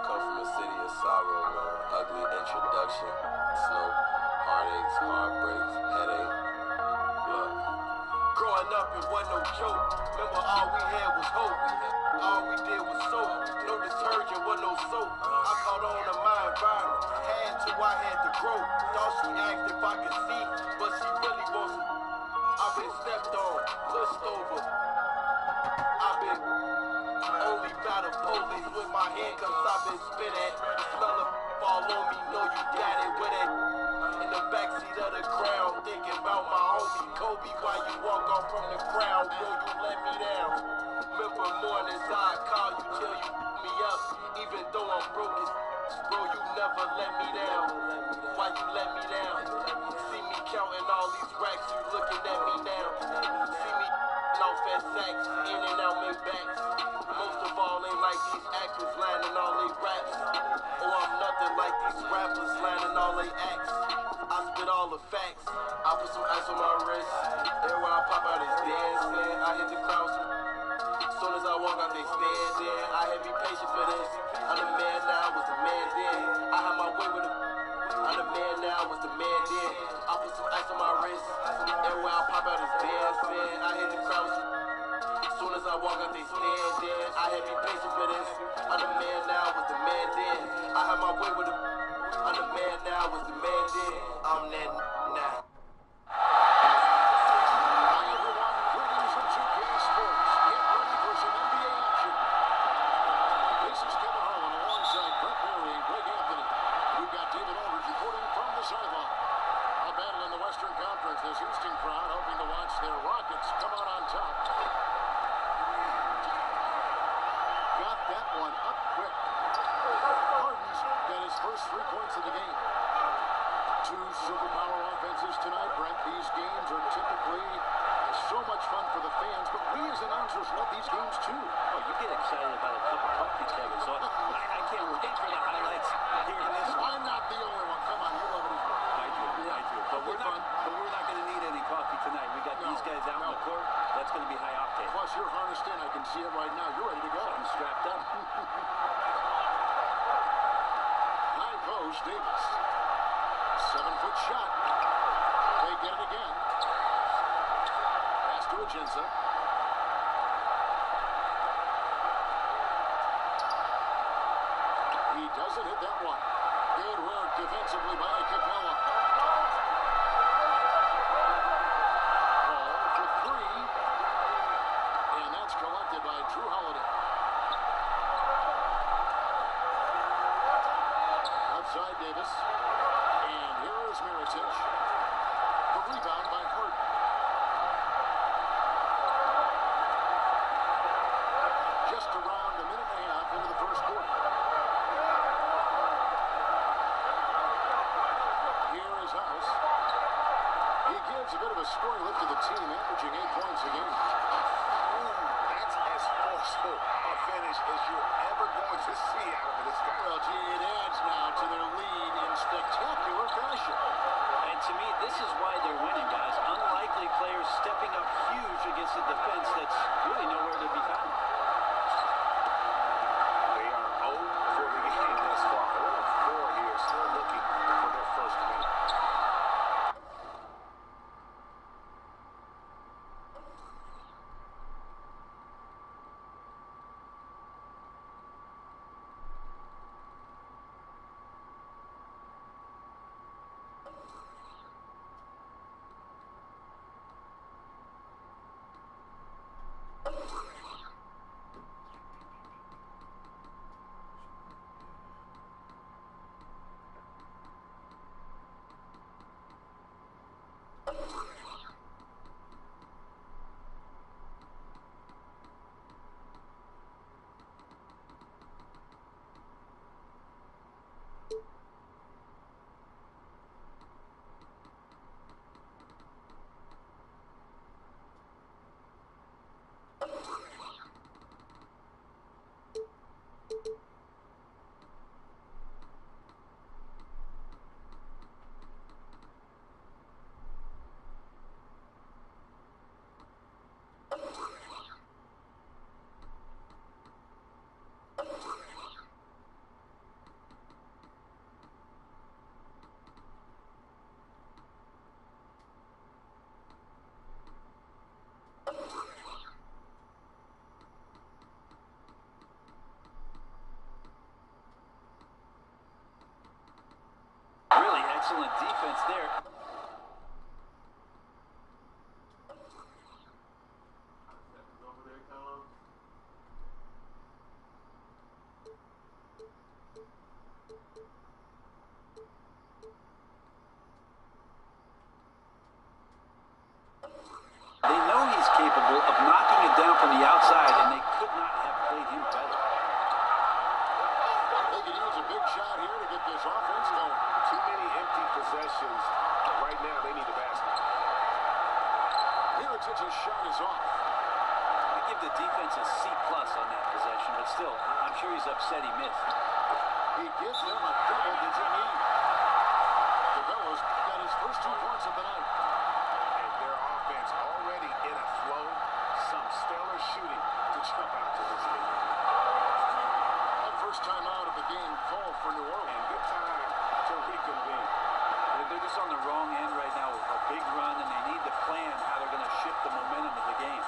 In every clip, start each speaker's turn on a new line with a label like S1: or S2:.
S1: come from a city of sorrow, man. Ugly introduction, snow, heartaches, heartbreaks, headache. Look, growing up it wasn't no joke. Remember all we had was hope. All we did was soap. No detergent, was no soap. I caught on to my environment. Had to, I had to grow. Thought she asked if I could see, but she really wasn't. I've been stepped on, pushed over. I've been only by the police with my handcuffs. I've been spit at. Smell of fall on me, know you got it with it. In the backseat of the crowd, thinking about my homie Kobe. While you walk off from the crowd, bro, you let me down. Remember mornings I call you till you me up. Even though I'm broke as bro, you never let me down. Why you let me down? See me counting all these racks, you looking at me now. See me off at sacks, in and out my backs. Most of all, ain't like these actors lining all they raps. Oh, I'm nothing like these rappers lining all they acts. I spit all the facts. I put some ice on my wrist. Everywhere I pop out is dancing. I hit the crowd soon as I walk out, they stand there. I had be patient for this. I'm the man now, was the man then. I had my way with it. I'm the man now, was the man then. I put some ice on my wrist. Everywhere I pop out is dancing. I hit the crowd soon as I walk out, they stand there. I had be patient for this. I'm the man now, was the man then. I had my way with it. I'm the man now, was the man then. I'm that now.
S2: This Houston crowd hoping to watch their Rockets come out on top. Got that one up quick. Harden's got his first 3 points of the game. 2 superpower offenses tonight, Brent. These games are typically so much fun for the fans, but we as announcers love these games too.
S3: Oh, you get excited about a cup of coffee, Kevin, so I can't wait for the highlights here in this one.
S2: I'm not the only one. Come on, you love it as well.
S3: I do. But we're not going to need any coffee tonight. We got these guys out on the court. That's going to be high octane.
S2: Plus, you're harnessed in. I can see it right now. You're ready to go.
S3: I'm strapped up.
S2: High post, Davis. 7-foot shot. They get it again. Pass to Agenza. He doesn't hit that one. Good work defensively by Capella. Ball for 3. And that's collected by Drew Holiday. Outside Davis. And here is Mirotic. The rebound by Harden. Just around a minute and a half into the first quarter. Here is House. He gives a bit of a scoring lift to the team, averaging 8 points a game.
S4: That's as forceful a finish as you're ever going to see out of this guy.
S2: Well, gee, it adds now to their lead in spectacular fashion.
S3: And to me, this is why they're winning, guys. Unlikely players stepping up huge against a defense that's really nowhere to be found.
S4: They are 0 for the game thus far. 0-4 here, still looking for their first win.
S3: defense there. They know he's capable of knocking it down from the outside, and they could not have played him better.
S2: They could use a big shot here to get this offense going.
S4: Too many empty possessions. Right now, they need a basket.
S2: Miratich's shot is off.
S3: I give the defense a C+ on that possession, but still, I'm sure he's upset he missed.
S2: He gives them a double-digit lead. Cabela's got his first 2 points of the night.
S4: And their offense already in a flow. Some stellar shooting to jump out to this game.
S2: That first time out of the game called for New Orleans.
S4: And good time to reconvene.
S3: They're just on the wrong end right now. A big run, and they need to plan how they're going to shift the momentum of the game.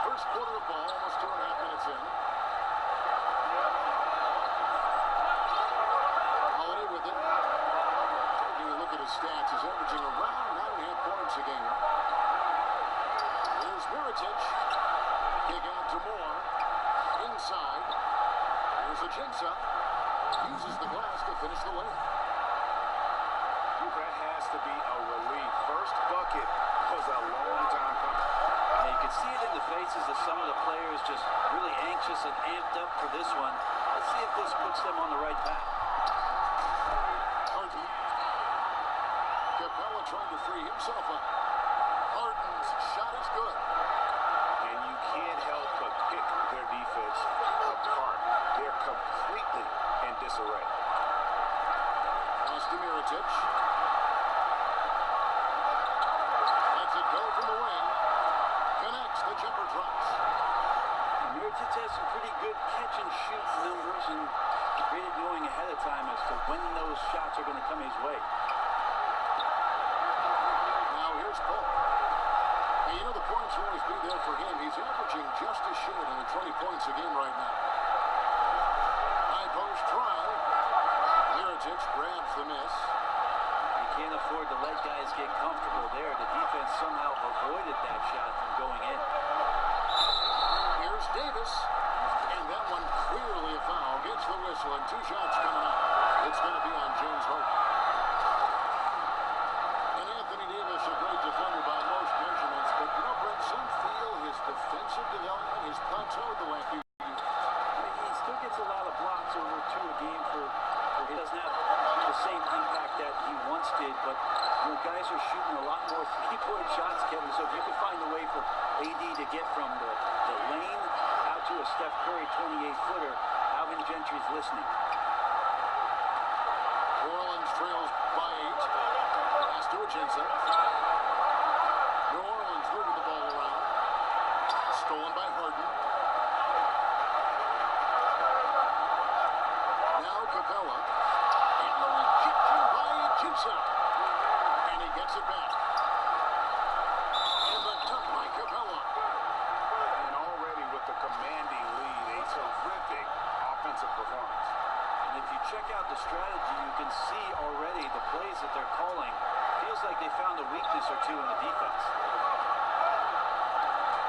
S2: First quarter of ball, almost 2.5 minutes in. Holiday with it. Taking a look at his stats, he's averaging around 9.5 points a game. Here's Miritich. Kick out to Moore. Inside. Here's Ajinça. Uses the glass to finish the layup.
S4: That has to be a relief. First bucket was a long time coming.
S3: And you can see it in the faces of some of the players, just really anxious and amped up for this one. Let's see if this puts them on the right path.
S2: Harden. Capella trying to free himself up. Harden's shot is good.
S4: And you can't help but pick their defense apart. They're completely in disarray.
S2: Pass to Miritich. Lets it go from the wing. Connects, the jumper drops.
S3: Miritich has some pretty good catch-and-shoot numbers, and great at knowing ahead of time as to when those shots are going to come his way.
S2: Now here's Polk. And you know the points will always be there for him. He's averaging just a shade under 20 points a game right now. High post try. Miritich grabs the miss.
S3: You can't afford to let guys get comfortable there. The defense somehow avoided that shot from going in.
S2: Here's Davis. And that one clearly a foul. Gets the whistle and 2 shots coming up. It's going to be on James Harden. And Anthony Davis, a great defender by most measurements. But you know, Brent, some feel his defensive development has plateaued the last few years.
S3: He still gets a lot of blocks over 2 a game for he doesn't have the same impact that he once did, but you know, guys are shooting a lot more 3-point shots, Kevin, so if you can find a way for AD to get from the lane out to a Steph Curry 28-footer, Alvin Gentry's listening.
S2: New Orleans trails by 8. Pass to Ajinça. New Orleans moving the ball around. Stolen by Harden. Now Capella. And the rejection by Ajinça. And he gets it back. And the dunk by Capella.
S4: And already with the commanding lead, a terrific offensive performance.
S3: And if you check out the strategy, you can see already the plays that they're calling. Feels like they found a weakness or 2 in the defense.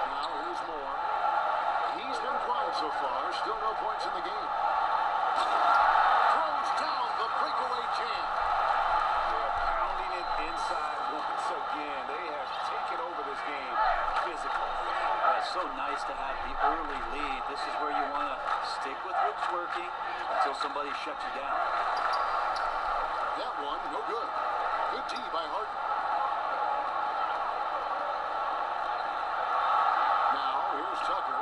S2: Now here's Moore. He's been quiet so far. Still no points in the game. Throws down the breakaway jam.
S4: They're pounding it inside once again. They have taken over this game physically.
S3: It's so nice to have the early lead. This is where you want to stick with what's working until somebody shuts you down.
S2: That one, no good. Good D by Harden. Now, here's Tucker.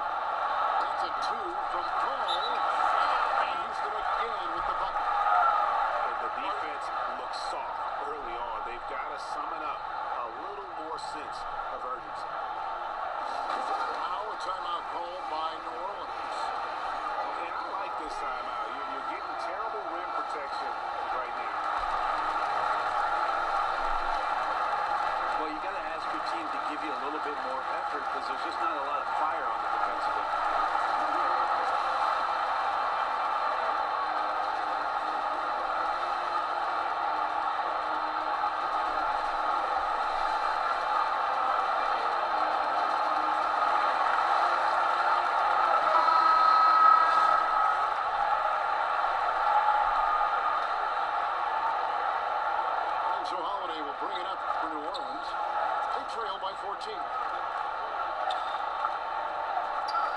S2: That's a 2 from Cole. And Houston again with the bucket.
S4: And the defense looks soft early on. They've got to summon up a little more sense of urgency.
S2: Now a timeout called by New Orleans.
S4: And I like this timeout. You're getting terrible rim protection right now.
S3: Well, you got to ask your team to give you a little bit more effort because there's just not a lot of fire on the defensive end.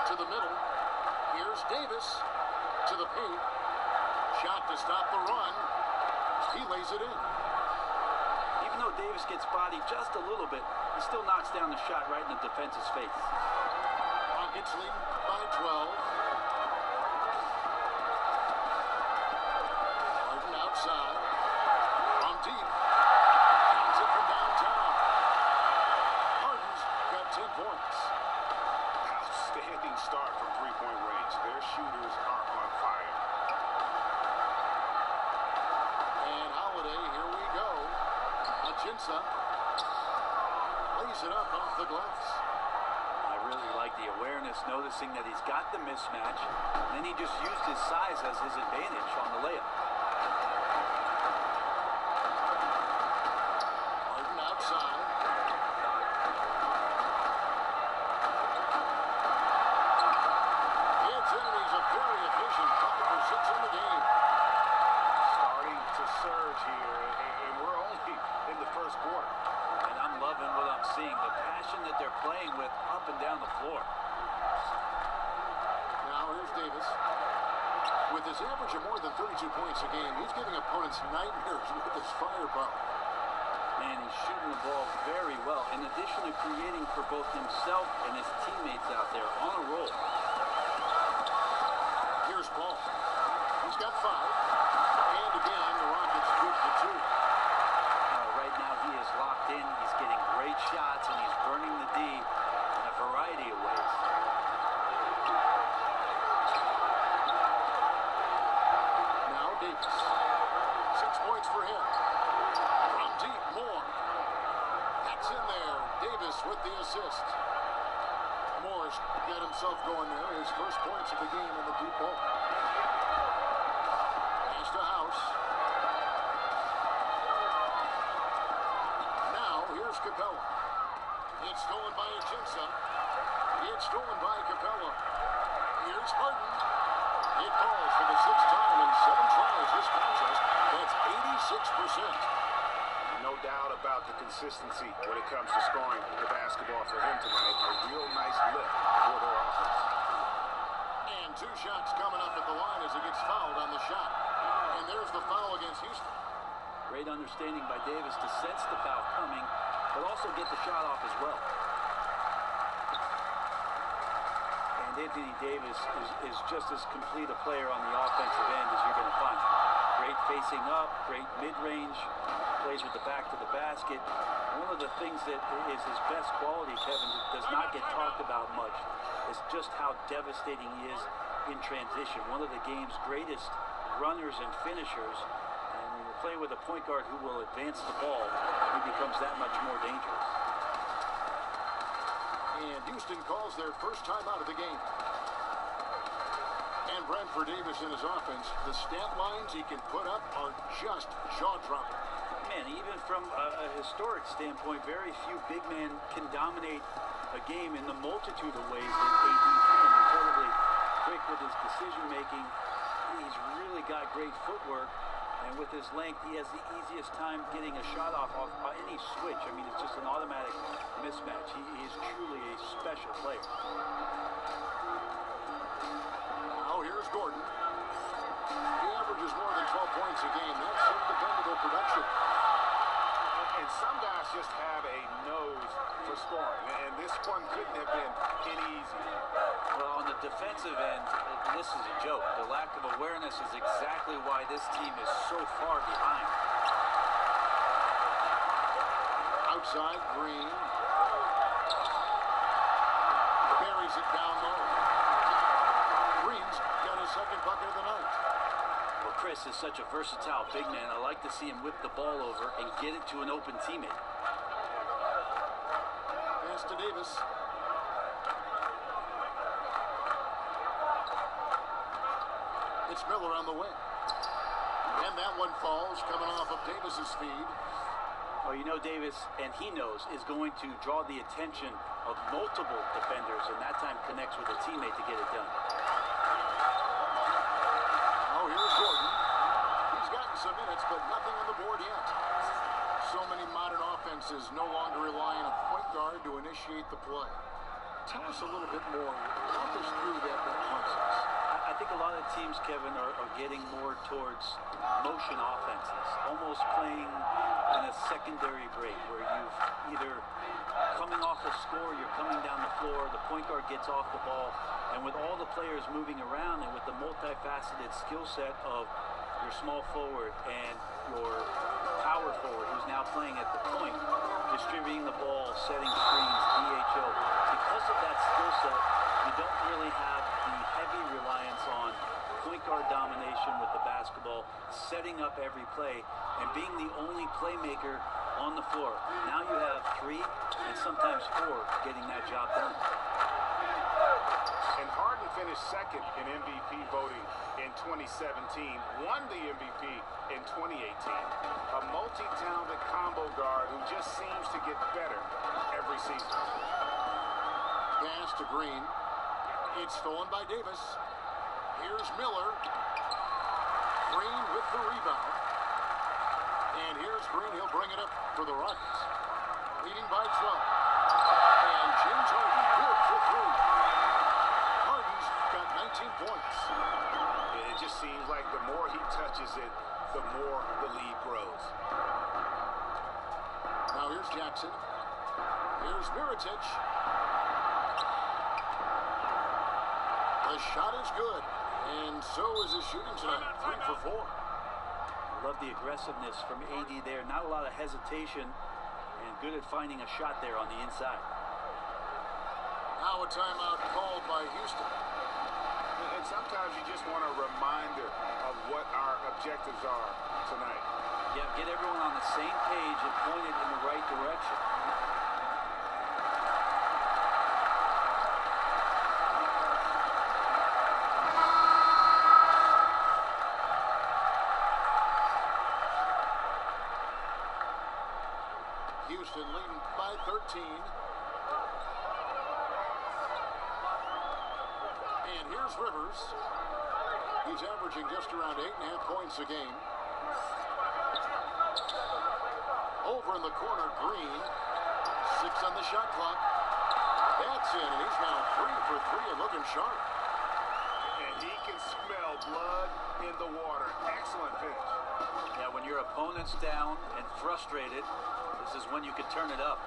S2: To the middle. Here's Davis. To the paint. Shot to stop the run. He lays it in.
S3: Even though Davis gets bodied just a little bit, he still knocks down the shot right in the defense's face.
S2: Rockets lead by 12. Harden outside. From deep. Counts it from downtown. Harden's got 10 points.
S4: Outstanding start from three-point range. Their shooters are on fire.
S2: And Holiday, here we go. Achinsa lays it up off the glass.
S3: I really like the awareness, noticing that he's got the mismatch, and then he just used his size as his advantage on the layup.
S2: Harden outside. Gets in, and he's a very efficient 5 for 6 in the game.
S4: Starting to surge here, and we're only in the first quarter.
S3: And I'm loving what I'm seeing, the passion that they're playing with up and down the floor.
S2: Now here's Davis. With his average of more than 32 points a game, he's giving opponents nightmares with his firepower.
S3: Man, he's shooting the ball very well, in addition to creating for both himself and his teammates out there on a roll.
S2: Here's Paul. He's got 5. And again, the Rockets good for 2.
S3: Right now he is locked in, he's getting great shots, and he's burning the D in a variety of ways.
S2: Now Davis. 6 points for him. From deep, Moore. That's in there. Davis with the assist. Moore's got himself going there. His first points of the game in the deep ball. Pass to House. Now here's Capella. It's stolen by Achinsa. It's stolen by Capella. Here's Harden. It falls for the 6th time in 7 tries this contest. That's 86%.
S4: No doubt about the consistency when it comes to scoring the basketball for him tonight. A real nice lift for their offense.
S2: And 2 shots coming up at the line as he gets fouled on the shot. And there's the foul against Houston.
S3: Great understanding by Davis to sense the foul coming, but also get the shot off as well. And Anthony Davis is just as complete a player on the offensive end as you're going to find. Great facing up, great mid-range, plays with the back to the basket. One of the things that is his best quality, Kevin, that does not get talked about much, is just how devastating he is in transition. One of the game's greatest runners and finishers. And when you play with a point guard who will advance the ball, he becomes that much more dangerous.
S2: And Houston calls their first timeout of the game. And Brentford Davis in his offense, the stat lines he can put up are just jaw-dropping.
S3: Man, even from a historic standpoint, very few big men can dominate a game in the multitude of ways that AD can. Incredibly quick with his decision-making. He's really got great footwork. And with his length, he has the easiest time getting a shot off any switch. I mean, it's just an automatic mismatch. He is truly a special player.
S2: Now here's Gordon. He averages more than 12 points a game. That's some dependable production.
S4: And some guys just have a nose for scoring. And this one couldn't have been any easier.
S3: Well, on the defensive end, this is a joke. The lack of awareness is exactly why this team is so far behind.
S2: Outside, Green. Buries it down low. Green's got his second bucket of the night.
S3: Well, Chris is such a versatile big man. I like to see him whip the ball over and get it to an open teammate.
S2: Pass to Davis. It's Miller on the wing. And that one falls, coming off of Davis's speed.
S3: Well, you know Davis, and he knows, is going to draw the attention of multiple defenders, and that time connects with a teammate to get it done.
S2: Now here's Gordon. He's gotten some minutes, but nothing on the board yet. So many modern offenses. offenses no longer rely on a point guard to initiate the play. Tell us a little bit more. Walk us through that process.
S3: I think a lot of teams, Kevin, are getting more towards motion offenses, almost playing in a secondary break where you've either coming off a score, you're coming down the floor, the point guard gets off the ball, and with all the players moving around and with the multifaceted skill set of your small forward and your power forward who's now playing at the point, distributing the ball, setting screens, DHO, because of that skill set, you don't really have the heavy reliance on point guard domination with the basketball, setting up every play, and being the only playmaker on the floor. Now you have 3 and sometimes 4 getting that job done.
S4: And Harden finished second in MVP voting in 2017, won the MVP in 2018. A multi-talented combo guard who just seems to get better every season.
S2: Pass to Green. It's stolen by Davis. Here's Miller. Green with the rebound. And here's Green. He'll bring it up for the Rockets. Leading by 12. And James Harden good for 3. Harden's got 19 points.
S4: It just seems like the more he touches it, the more the lead grows.
S2: Now here's Jackson. Here's Mirotic. The shot is good. And so is his shooting tonight. 3 for 4.
S3: Love the aggressiveness from AD there. Not a lot of hesitation, and good at finding a shot there on the inside.
S2: Now a timeout called by Houston.
S4: And sometimes you just want a reminder of what our objectives are tonight.
S3: Yeah, get everyone on the same page and pointed in the right direction.
S2: Houston leading by 13. And here's Rivers. He's averaging just around 8.5 points a game. Over in the corner, Green. 6 on the shot clock. That's in, and he's now 3 for 3 and looking sharp.
S4: And he can smell blood in the water. Excellent finish.
S3: Yeah, when your opponent's down and frustrated, this is when you can turn it up.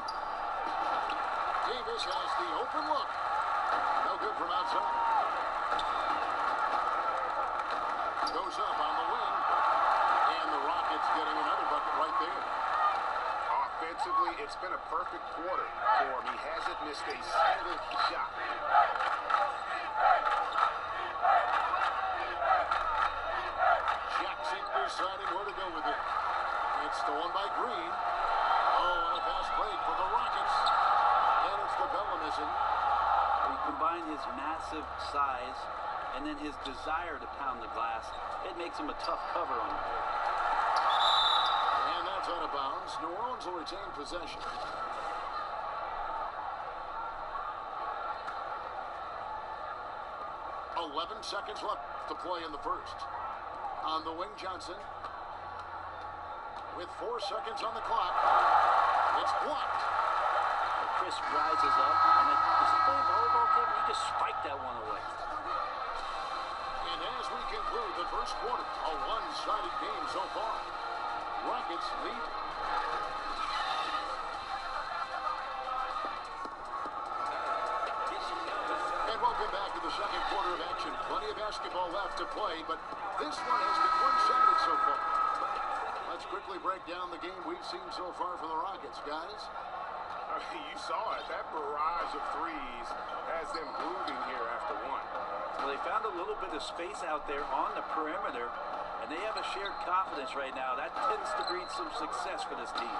S2: Davis has the open look. No good from outside. Goes up on the wing. And the Rockets getting another bucket right there.
S4: Offensively, it's been a perfect quarter for him. He hasn't missed a single shot.
S2: Jackson deciding where to go with it. It's stolen by Green. Oh, and a fast break for the Rockets. And it's the Bellamison.
S3: You combine his massive size and then his desire to pound the glass, it makes him a tough cover on the board.
S2: And that's out of bounds. New Orleans will retain possession. 11 seconds left to play in the first. On the wing, Johnson. With 4 seconds on the clock. It's blocked.
S3: Chris rises up, and does he play volleyball, Kevin? He just spiked that one away.
S2: And as we conclude the first quarter, a one-sided game so far. Rockets lead. And welcome back to the second quarter of action. Plenty of basketball left to play, but this one has been one-sided so far. Let's quickly break down the game we've seen so far from the Rockets, guys.
S4: I mean, you saw it. That barrage of threes has them grooving here after one.
S3: Well, they found a little bit of space out there on the perimeter, and they have a shared confidence right now. That tends to breed some success for this team.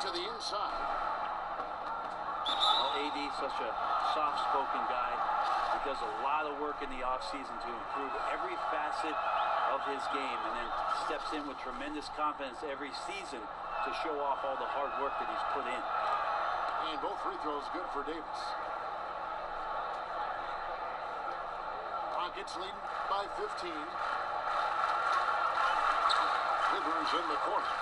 S2: To the inside.
S3: Well, AD, such a soft-spoken guy. He does a lot of work in the offseason to improve every facet of his game, and then steps in with tremendous confidence every season to show off all the hard work that he's put in.
S2: And both free throws good for Davis. Rockets leading by 15. Rivers in the corner.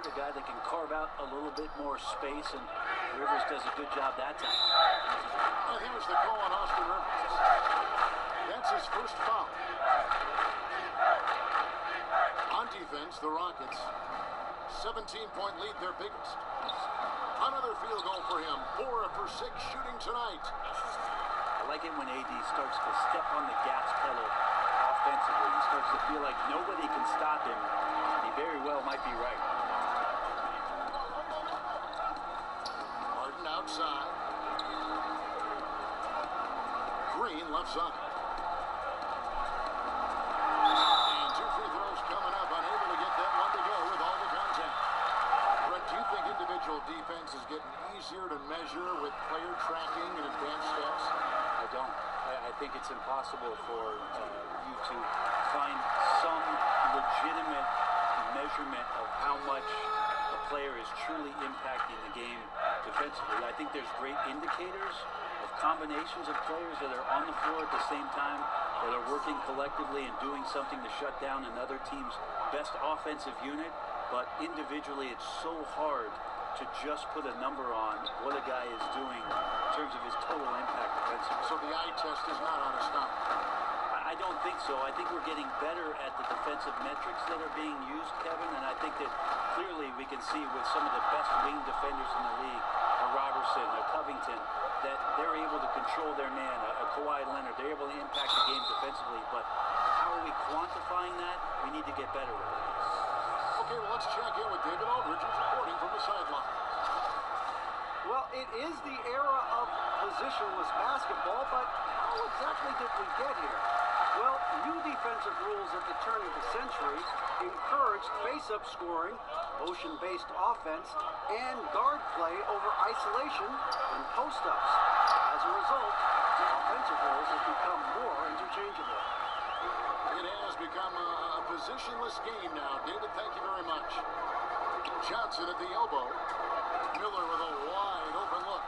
S3: guard, a guy that can carve out a little bit more space, and Rivers does a good job that time.
S2: And here's the call on Austin Rivers. That's his first foul. On defense, the Rockets, 17-point lead, their biggest. Another field goal for him. 4 for 6 shooting tonight.
S3: I like it when AD starts to step on the gas pedal offensively. He starts to feel like nobody can stop him. He very well might be right.
S2: Martin outside. Green left side. And 2 free throws coming up. Unable to get that one to go with all the contact. Brett, do you think individual defense is getting easier to measure with player tracking and advanced stats?
S3: I don't. I think it's impossible for you to find some legitimate measurement of how much a player is truly impacting the game defensively. I think there's great indicators of combinations of players that are on the floor at the same time, that are working collectively and doing something to shut down another team's best offensive unit. But individually, it's so hard to just put a number on what a guy is doing in terms of his total impact defensively.
S2: So the eye test is not on a stop.
S3: I don't think so. I think we're getting better at the defensive metrics that are being used, Kevin, and I think that clearly we can see with some of the best wing defenders in the league, a Robertson, a Covington, that they're able to control their man, a Kawhi Leonard, they're able to impact the game defensively, but how are we quantifying that? We need to get better with it.
S2: Okay, well, let's check in with David Aldridge, who's reporting from the sideline.
S5: Well, it is the era of positionless basketball, but how exactly did we get here? Well, new defensive rules at the turn of the century encouraged face-up scoring, motion-based offense, and guard play over isolation and post-ups. As a result, the offensive roles have become more interchangeable.
S2: It has become a positionless game now. David, thank you very much. Johnson at the elbow. Miller with a wide open look.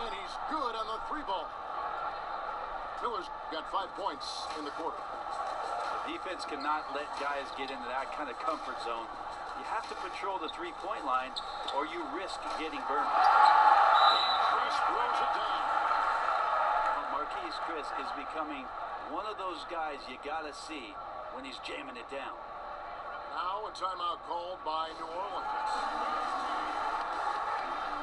S2: And he's good on the 3-ball. Miller's got 5 points in the quarter.
S3: The defense cannot let guys get into that kind of comfort zone. You have to patrol the 3-point line or you risk getting burned.
S2: And Chris throws it down.
S3: Marquise Chris is becoming one of those guys you gotta see when he's jamming it down.
S2: Now a timeout called by New Orleans.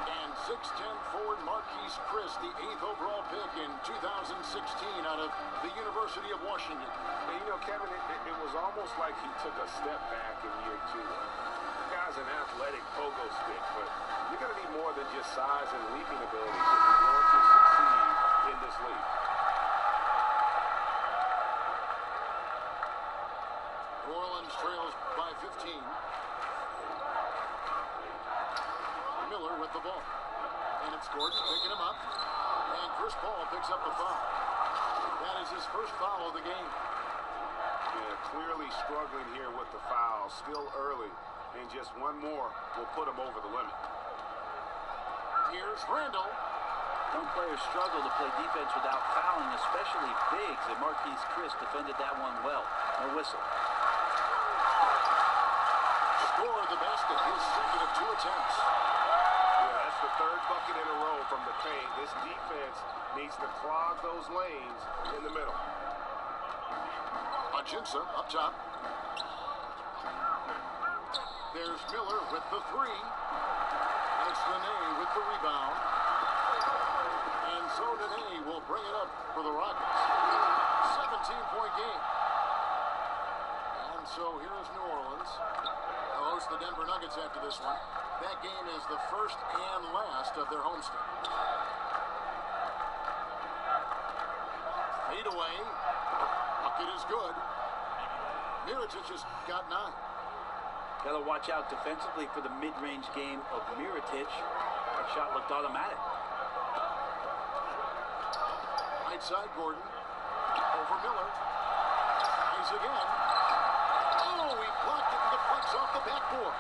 S2: And 6'10" forward Marquise Chris, the 8th overall pick in 2016 out of the University of Washington.
S6: And you know, Kevin, it was almost like he took a step back in year 2. The guy's an athletic pogo stick, but you're going to need more than just size and leaping ability if you're going to succeed in this league.
S2: New Orleans trails by 15. Miller with the ball. And it's Gordon picking him up. And Chris Paul picks up the foul. That is his first foul of the game.
S6: Yeah, clearly struggling here with the foul. Still early. And just one more will put him over the limit.
S2: Here's Randall.
S3: Some players struggle to play defense without fouling, especially bigs, and Marquise Chris defended that one well. No whistle.
S2: Scored the basket, his second of 2 attempts.
S6: Yeah, that's the 3rd bucket in a row from the paint. This defense needs to clog those lanes in the middle.
S2: Hutchinson up top. There's Miller with the 3. And it's Nene with the rebound. And so Nene will bring it up for the Rockets. 17-point game. And so here's New Orleans. They'll host the Denver Nuggets after this one. That game is the first and last of their homestand. Fade away. Bucket is good. Mirotic has got 9.
S3: Got to watch out defensively for the mid-range game of Mirotic. That shot looked automatic.
S2: Right side, Gordon. Over Miller. Eyes again. Oh, he blocked it and deflects off the backboard.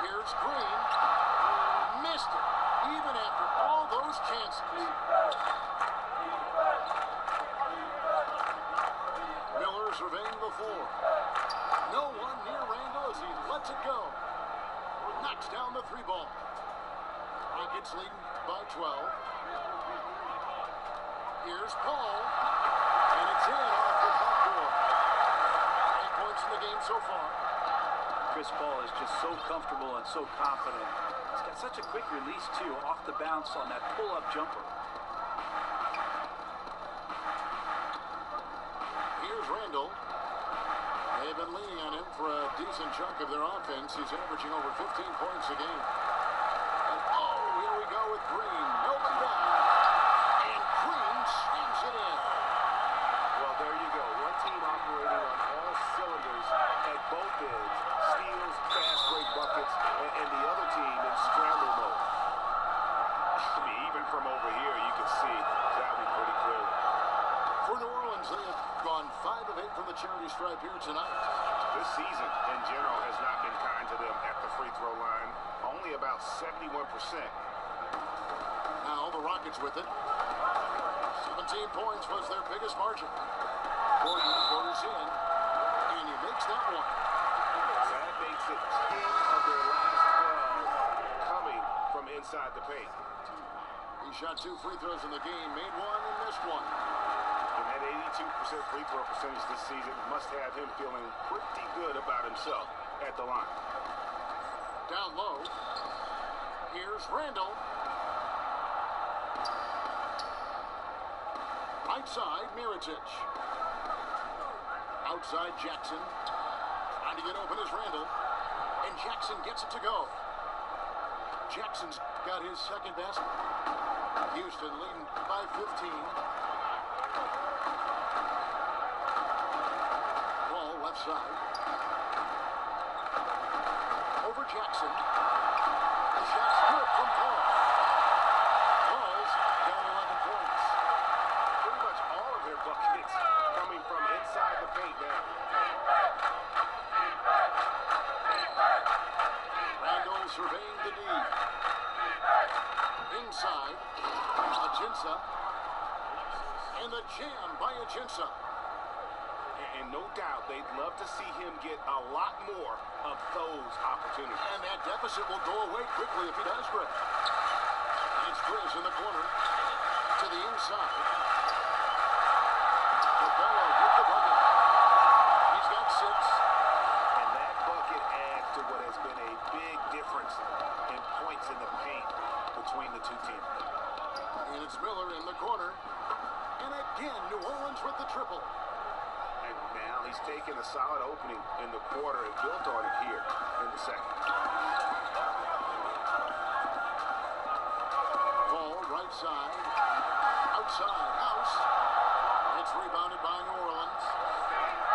S2: Here's Green. Missed it, even after all those chances. Miller surveying the floor. No one near Randall as he lets it go. Knocks down the 3 ball. Rockets leading by 12. Here's Paul. And it's in off the backboard. 8 points in the game so far.
S3: Chris Paul is just so comfortable and so confident. He's got such a quick release, too, off the bounce on that pull-up jumper.
S2: Here's Randall. They've been leaning on him for a decent chunk of their offense. He's averaging over 15 points a game. And oh, here we go with Green. Nobody down. And Green slams it in.
S6: Well, there you go. One team operating on all cylinders at both ends. Steals, fast break buckets, and the other team in scramble mode. I mean, even from over here, you can see that one pretty clearly.
S2: For New Orleans, they have gone 5 of 8 from the charity stripe here tonight.
S6: This season, in general, has not been kind to them at the free throw line. Only about 71%.
S2: Now the Rockets with it. 17 points was their biggest margin. Gordon quarters in, and he makes that one.
S6: That makes it 10 of their last 12 coming from inside the paint.
S2: He shot 2 free throws in the game, made 1 and missed 1.
S6: And that 82% free throw percentage this season must have him feeling pretty good about himself at the line.
S2: Down low. Here's Randall. Right side, Mirotic. Outside, Jackson. Trying to get open is Randall. And Jackson gets it to go. Jackson's got his second basket. Houston leading by 15. Ball left side. Over Jackson. The shot's good from Paul. Paul's got 11 points.
S6: Pretty much all of their buckets coming from inside the paint now.
S2: Randall surveying the D. Inside, Ajinça. And the jam by Ajinça.
S6: And no doubt they'd love to see him get a lot more of those opportunities.
S2: And that deficit will go away quickly if he does, Greg. And it's Chris in the corner to the inside. Capella with the bucket. He's got 6.
S6: And that bucket adds to what has been a big difference in points in the paint between the two teams.
S2: And it's Miller in the corner. And again, New Orleans with the triple.
S6: And now he's taken a solid opening in the quarter and built on it here in the second.
S2: Ball right side. Outside. House. It's rebounded by New Orleans.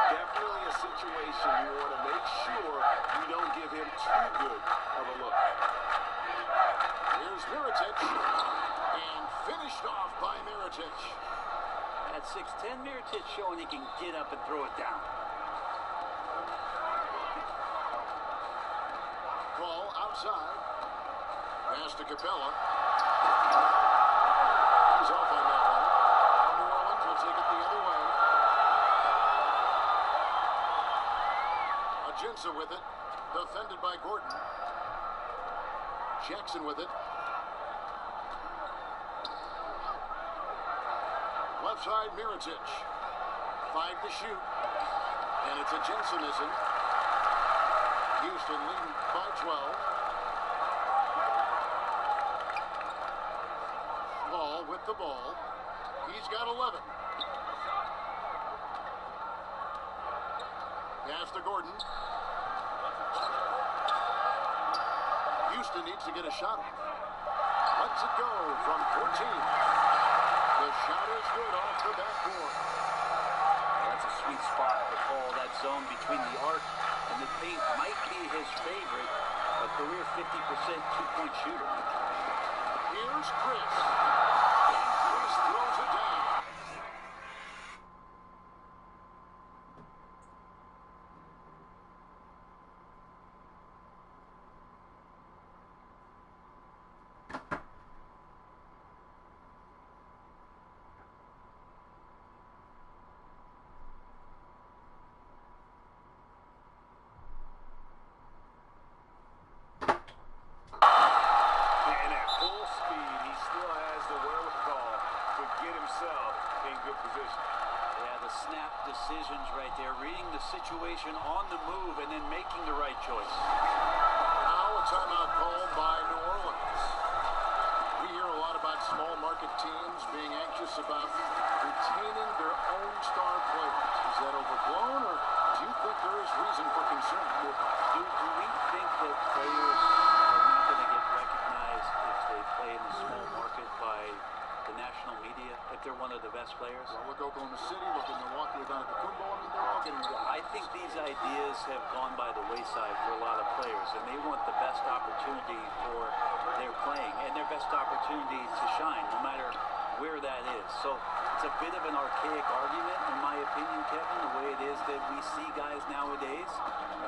S6: Definitely a situation you want to make sure you don't give him too good of a look.
S2: Here's Mirotic. And finished off by Mirotic.
S3: At 6'10", Mirotic showing he can get up and throw it down.
S2: Ball outside. Pass to Capella. He's off on that one. New Orleans will take it the other way. Ajinça with it. Defended by Gordon. Jackson with it. Left side, Mirotic. 5 to shoot. And it's Ajinça missing. Houston leading by 12. Ball with the ball. He's got 11. Pass to Gordon. Houston needs to get a shot. Lets it go from 14. The shot is good off the backboard.
S3: That's a sweet spot to call that zone between the arc and the paint. Might be his favorite, a career 50% two-point shooter.
S2: Here's Chris. And Chris throws it down.
S6: himself in good position.
S3: Yeah, the snap decisions right there, reading the situation on the move and then making the right choice.
S2: Now a timeout called by New Orleans. We hear a lot about small market teams being anxious about retaining their own star players. Is that overblown, or do you think there is reason for concern?
S3: Do we think that players are not going to get recognized if they play in a small market by the national media, if they're one of the best players?
S2: Well, look Oklahoma City, look at Milwaukee with Antetokounmpo. I mean, they're all getting
S3: I think these ideas have gone by the wayside for a lot of players, and they want the best opportunity for their playing and their best opportunity to shine, no matter where that is. So it's a bit of an archaic argument, in my opinion, Kevin, the way it is that we see guys nowadays,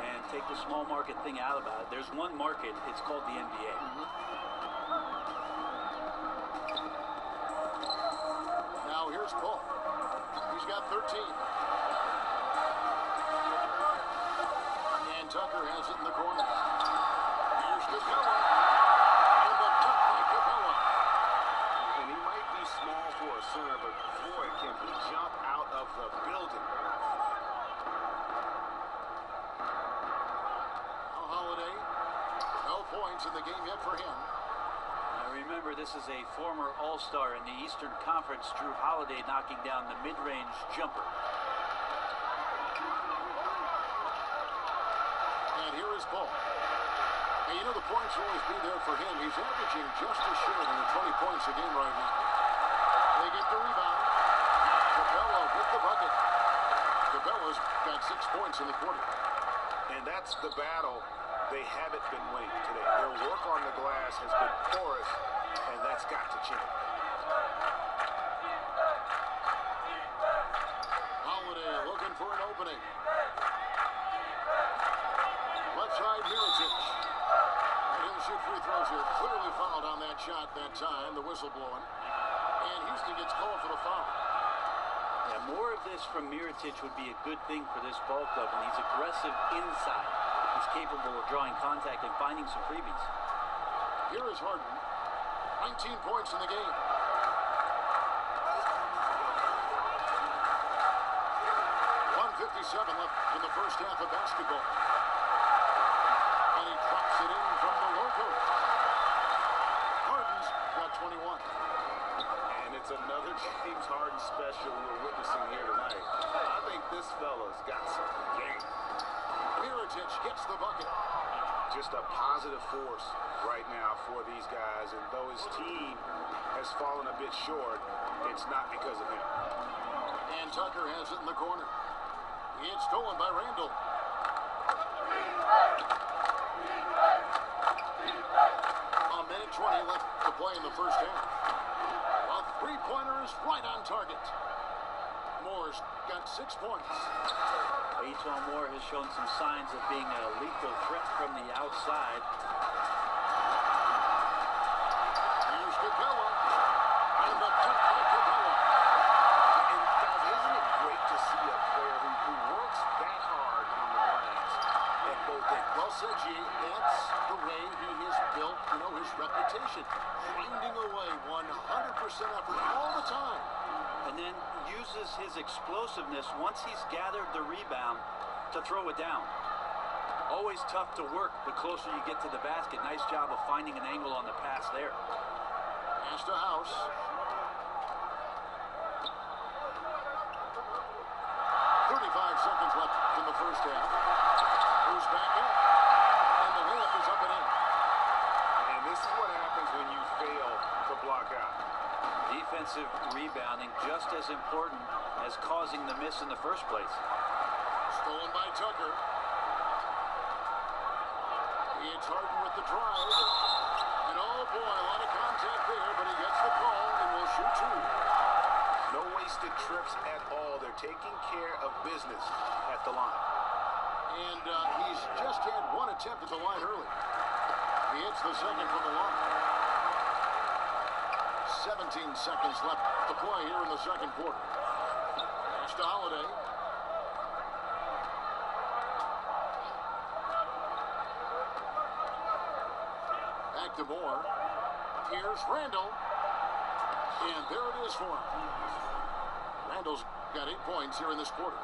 S3: and take the small market thing out about it. There's one market, it's called the NBA.
S2: Now here's Paul. He's got 13. And Tucker has it in the corner. Here's Capella. And the dunk by Capella.
S6: And he might be small for a center, but boy, can he jump out of the building.
S2: Now Holiday. No points in the game yet for him.
S3: Remember, this is a former All-Star in the Eastern Conference, Drew Holiday, knocking down the mid-range jumper.
S2: And here is Paul. And you know the points will always be there for him. He's averaging just as short of 20 points a game right now. They get the rebound. Capella with the bucket. Capella's got 6 points in the quarter.
S6: And that's the battle they haven't been winning today. Their work on the glass has been porous, and that's got to change.
S2: Holiday looking for an opening. Left side, Mirotic. And he'll shoot free throws here. Clearly fouled on that shot that time. The whistle blowing. And Houston gets called for the foul.
S3: Yeah, more of this from Mirotic would be a good thing for this ball club when he's aggressive inside. He's capable of drawing contact and finding some freebies.
S2: Here is Harden. 19 points in the game. 1:57 left in the first half of basketball. And he drops it in from the low post. Harden's got 21.
S6: And it's another James Harden special we're witnessing here tonight. I think this fella's got some game.
S2: Mirotic gets the bucket.
S6: Just a positive force right now for these guys. And though his team has fallen a bit short, it's not because of him.
S2: And Tucker has it in the corner. It's stolen by Randall. A minute 20 left to play in the first half. A three-pointer is right on target. Moore's got 6 points.
S3: Eitan Moore has shown some signs of being a lethal threat from the outside.
S2: Here's Capella. And the dunk by Capella.
S6: And guys, isn't it great to see a player who works that hard on the glass at both ends?
S2: Well said, G. That's the way he has built, his reputation. Grinding away 100% effort all the time.
S3: And then uses his explosiveness once he's gathered the rebound to throw it down. Always tough to work the closer you get to the basket. Nice job of finding an angle on the pass there.
S2: Pass to House. 35 seconds left in the first half. Moves back up. And the layup is up and in.
S6: And this is what happens when you fail to block out.
S3: Defensive rebounding just as important as causing the miss in the first place.
S2: Stolen by Tucker. It's Harden with the drive. And oh boy, a lot of contact there, but he gets the call and will shoot two.
S6: No wasted trips at all. They're taking care of business at the line.
S2: And he's just had one attempt at the line early. He hits the second from the line. 17 seconds left to play here in the second quarter. Pass to Holiday. Back to Moore. Here's Randall. And there it is for him. Randall's got 8 points here in this quarter.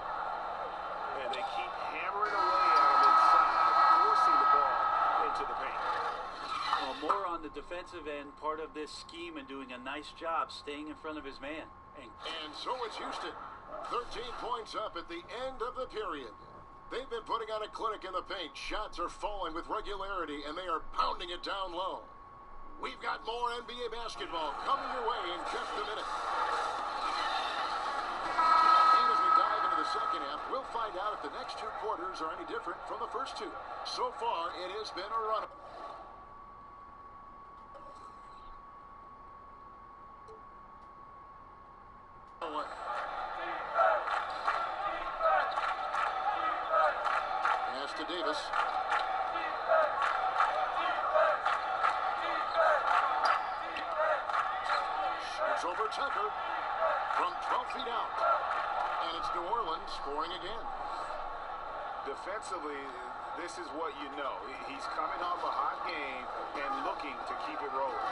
S6: And they keep hammering away at him inside, forcing the ball into the paint.
S3: Well, more on the defensive end, part of this scheme, and doing a nice job staying in front of his man.
S2: And so it's Houston. 13 points up at the end of the period. They've been putting on a clinic in the paint. Shots are falling with regularity, and they are pounding it down low. We've got more NBA basketball coming your way in just a minute. And as we dive into the second half, we'll find out if the next 2 quarters are any different from the first 2. So far, it has been a run. Pass to Davis. Shoots over Tucker from 12 feet out. And it's New Orleans scoring again.
S6: Defensively, this is what you know. He's coming off a hot game and looking to keep it rolling.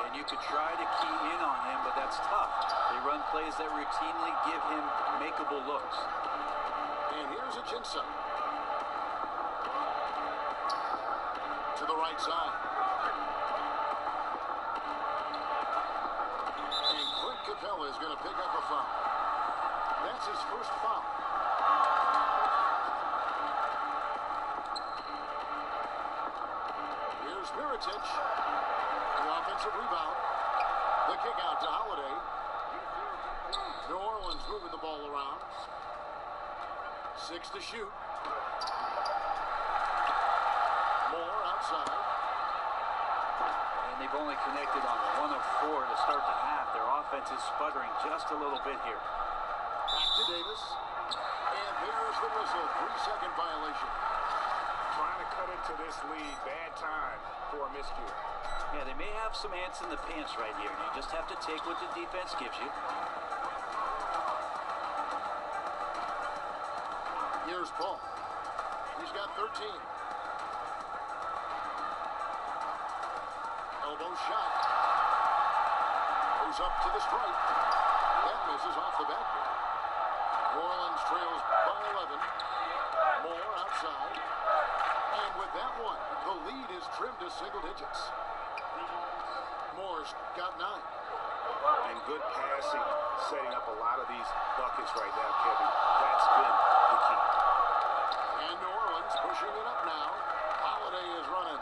S3: And you could try to key in on him, but that's tough. They run plays that routinely give him makeable looks.
S2: And here's Ajinça. To the right side. And Clint Capella is going to pick up a foul. That's his first foul. Here's Mirotic. The offensive rebound. The kick out to Holiday. New Orleans moving the ball around. 6 to shoot. Moore outside.
S3: And they've only connected on 1 of 4 to start the half. Their offense is sputtering just a little bit here.
S2: Back to Davis. And there's the whistle. 3-second violation.
S6: Trying to cut into this lead. Bad time for a miscue.
S3: Yeah, they may have some ants in the pants right here. You just have to take what the defense gives you.
S2: Here's Paul. He's got 13. Elbow shot. Goes up to the stripe. That misses off the backboard. New Orleans trails by 11. Moore outside. And with that one, the lead is trimmed to single digits. Moore's got 9.
S6: And good passing, setting up a lot of these buckets right now, Kevin. That's been the key.
S2: And New Orleans pushing it up now. Holiday is running.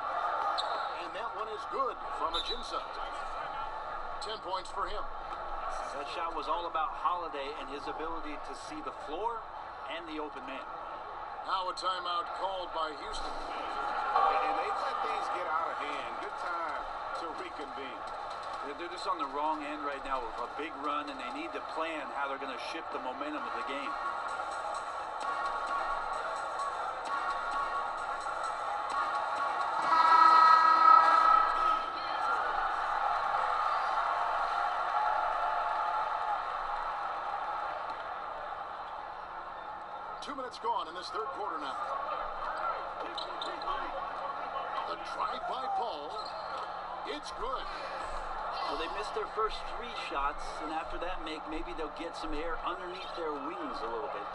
S2: And that one is good from Ajinça. 10 points for him.
S3: That shot was all about Holiday and his ability to see the floor and the open man.
S2: Now a timeout called by Houston.
S6: And they let things get out of hand. Good time to reconvene.
S3: They're just on the wrong end right now with a big run, and they need to plan how they're going to shift the momentum of the game.
S2: Two minutes gone in this third quarter now. The drive by Paul. It's good.
S3: Well, they missed their first 3 shots, and after that maybe they'll get some air underneath their wings a little bit.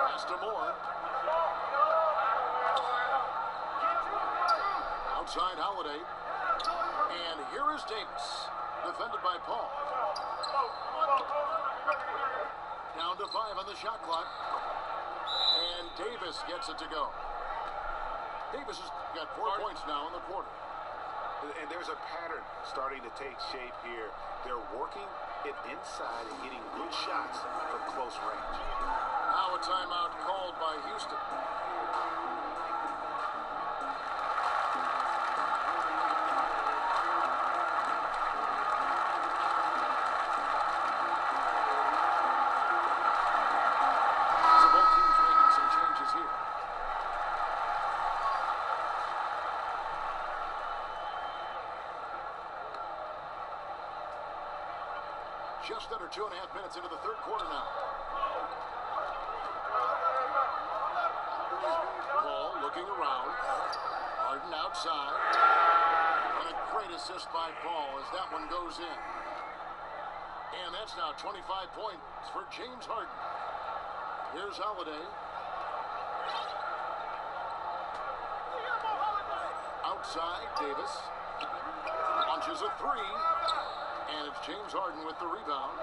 S2: Pass to Moore. Outside Holiday. And here is Davis. Defended by Paul. Down to 5 on the shot clock. And Davis gets it to go. Davis has got 4 points now in the quarter.
S6: And there's a pattern starting to take shape here. They're working it inside and getting good shots from close range.
S2: Now a timeout called by Houston. So both teams making some changes here. Just under 2.5 minutes into the third quarter now. Ball looking around. Harden outside. An Great assist by Paul as that one goes in. And that's now 25 points for James Harden. Here's Holiday. Outside, Davis. Launches a three. And it's James Harden with the rebound.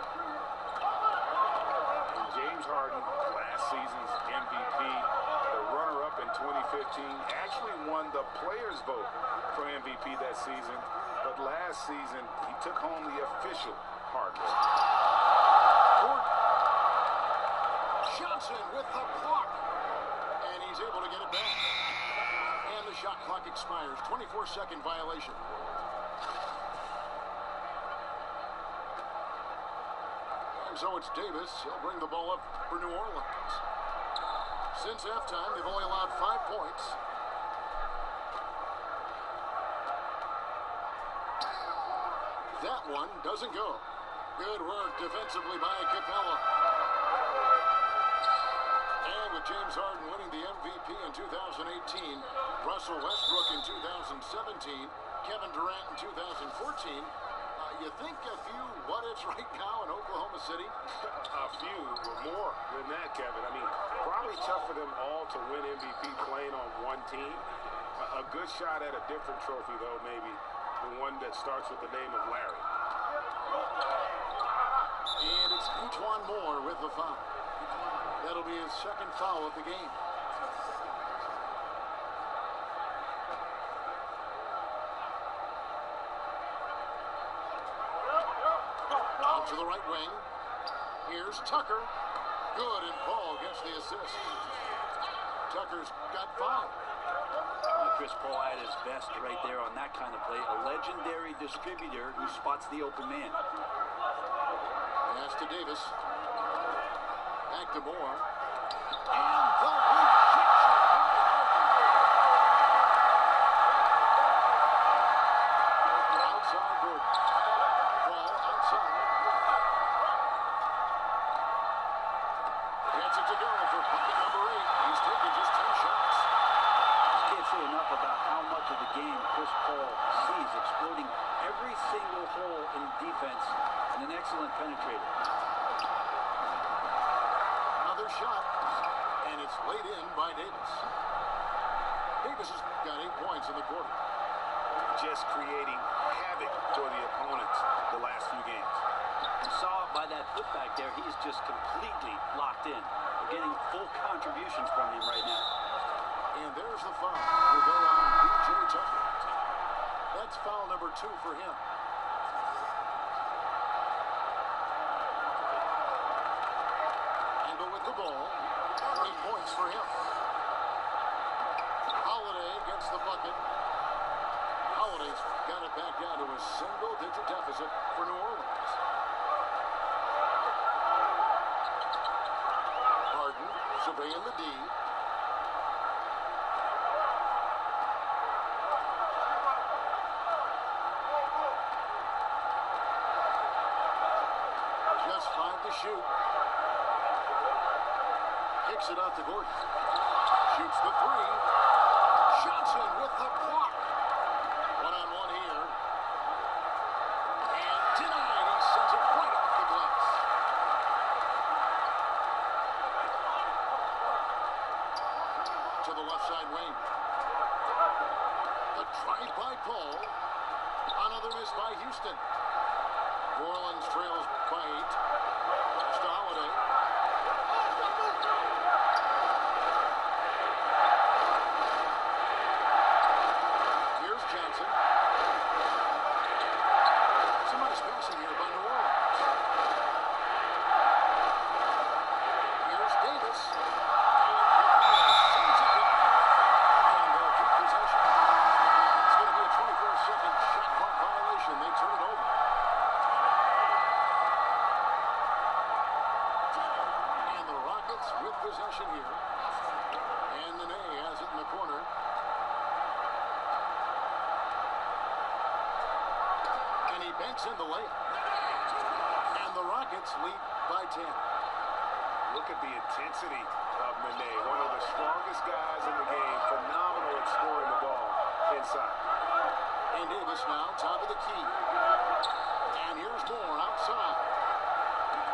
S6: And James Harden, last season's MVP, the runner-up in 2015, actually won the players' vote for MVP that season. But last season, he took home the official Hard vote.
S2: Johnson with the block. And he's able to get it back. And the shot clock expires. 24-second violation. So it's Davis. He'll bring the ball up for New Orleans. Since halftime, they've only allowed 5 points. That one doesn't go. Good work defensively by Capella. And with James Harden winning the MVP in 2018, Russell Westbrook in 2017, Kevin Durant in 2014, you think a few what-ifs right now in Oklahoma City?
S6: A few, or more than that, Kevin. I mean, probably tough for them all to win MVP playing on one team. A good shot at a different trophy, though, maybe. The one that starts with the name of Larry.
S2: And it's Antoine Moore with the foul. That'll be his second foul of the game. To the right wing. Here's Tucker. Good, and Paul gets the assist. Tucker's got 5.
S3: Chris Paul at his best right there on that kind of play. A legendary distributor who spots the open man.
S2: Pass to Davis. Back to Moore. And the rejection by Harden. Outside Gordon. Ball outside. Gets it to go for bucket number 8. He's taken just 10 shots.
S3: Can't say enough about how much of the game Chris Paul sees, exploiting every single hole in defense and an excellent penetrator.
S2: Another shot, and it's laid in by Davis. Davis has got 8 points in the quarter.
S6: Just creating havoc for the opponents the last few games.
S3: You saw it by that putback there. He is just completely locked in. We're getting full contributions from him right now.
S2: And there's the foul. Will go on B.J. Tucker. That's foul number 2 for him. Handle with the ball. 8 points for him. Holiday gets the bucket. Holiday's got it back down to a single-digit deficit for New Orleans. Harden surveying the D. Just 5 to shoot. Kicks it out to Gordon. Shoots the 3. Johnson with the block. One-on-one here. And denied. He sends it right off the glass. To the left side wing. The drive by Paul. Another miss by Houston. New Orleans trails by 8. Pass to Holiday. Here's Johnson. Some nice passing here by New Orleans. Here's Davis. Sends it down. And they'll keep possession. It's going to be a 24-second shot clock violation. They turn it over. And the Rockets with possession here. And Nene has it in the corner. And he banks in the layup. And the Rockets lead by 10.
S6: Look at the intensity of Nene, one of the strongest guys in the game, phenomenal at scoring the ball inside.
S2: And Davis now top of the key. And here's Moore outside.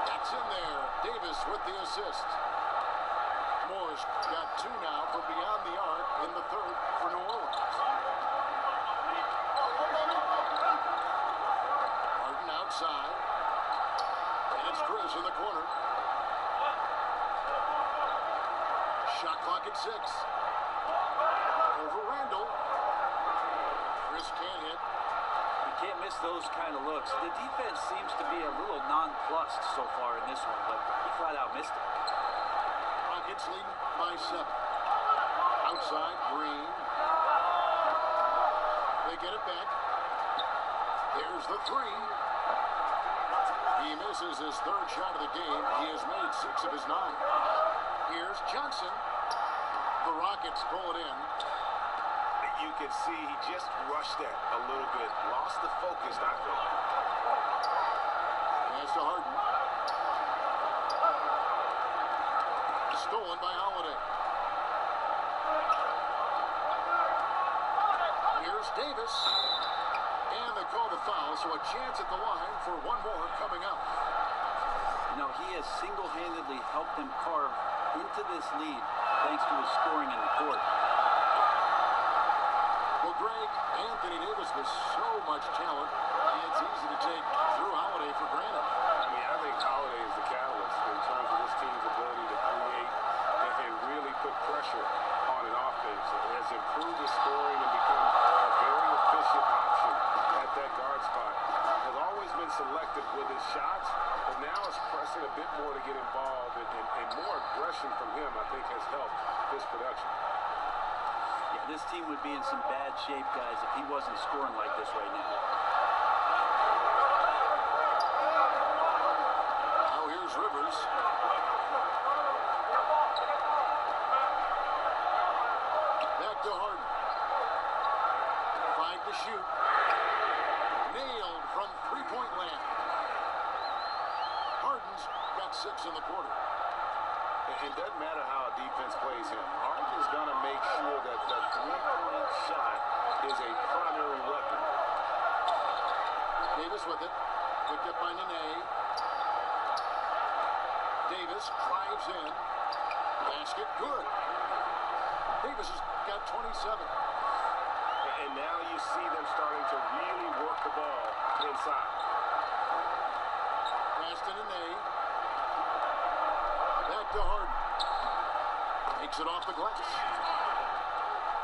S2: That's in there. Davis with the assist. Moore's got 2 now from beyond the arc in the third for New Orleans. Harden outside. And it's Chris in the corner. Shot clock at 6. Over Randall. Chris can't hit.
S3: You can't miss those kind of looks. The defense seems to be a little nonplussed so far in this one, but he flat out missed it.
S2: Rockets leading by 7. Outside, Green. They get it back. There's the 3. He misses his 3rd shot of the game. He has made 6 of his 9. Here's Johnson. The Rockets pull it in.
S6: You can see he just rushed that a little bit. Lost the focus, I think.
S2: Pass to Harden. Stolen by Holiday. Here's Davis. And they call the foul, so a chance at the line for one more coming up.
S3: You know, he has single-handedly helped them carve into this lead thanks to his scoring in the court.
S2: Well, Greg, Anthony Davis with so much talent, it's easy to take Drew Holiday for granted.
S6: I mean, I think Holiday is the catalyst in terms of this team's ability to create and really put pressure on an offense. It has improved his scoring and become a very efficient option at that guard spot. Has always been selective with his shots, but now is pressing a bit more to get involved, and more aggression from him, I think, has helped his production.
S3: Yeah, this team would be in some bad shape, guys, if he wasn't scoring like this right now.
S2: Now here's Rivers. Back to Harden. 5 to shoot. Nailed from three-point land. Harden's got 6 in the quarter.
S6: It doesn't matter how a defense plays him. Harden is going to make sure that the three-point shot is a primary weapon.
S2: Davis with it. Picked up by Nene. Davis drives in. Basket good. Davis has got 27.
S6: And now you see them starting to really work the ball inside.
S2: Pass to Nene. Back to Harden. Takes it off the glass.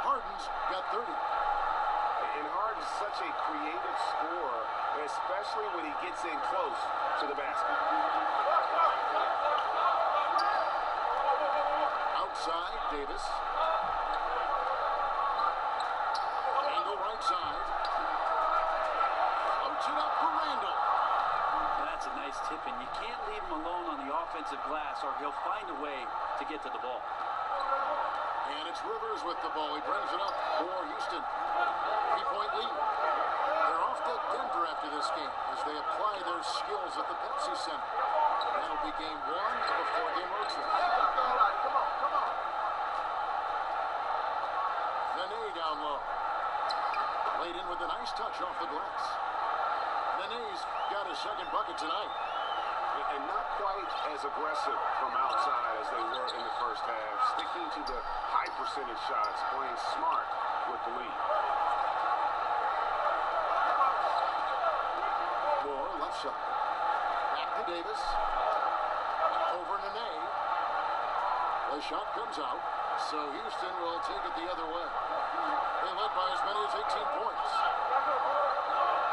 S2: Harden's got 30.
S6: And Harden's such a creative scorer, especially when he gets in close to the basket.
S2: Outside, Davis. Angle right side. Floats it up for Randall.
S3: That's a nice tip, and you can't leave him alone on the offensive glass or he'll find a way to get to the ball.
S2: And it's Rivers with the ball. He brings it up for Houston. 3-point lead. They're off to Denver after this game as they apply their skills at the Pepsi Center. That'll be game 1 of a 4-game road trip. Nene down low. Laid in with a nice touch off the glass. Nene's got his 2nd bucket tonight.
S6: And not quite as aggressive from outside as they were in the first half. Sticking to the high percentage shots, playing smart with the lead.
S2: Moore, left side. Back to Davis. Over Nene. The shot comes out, so Houston will take it the other way. They led by as many as 18 points.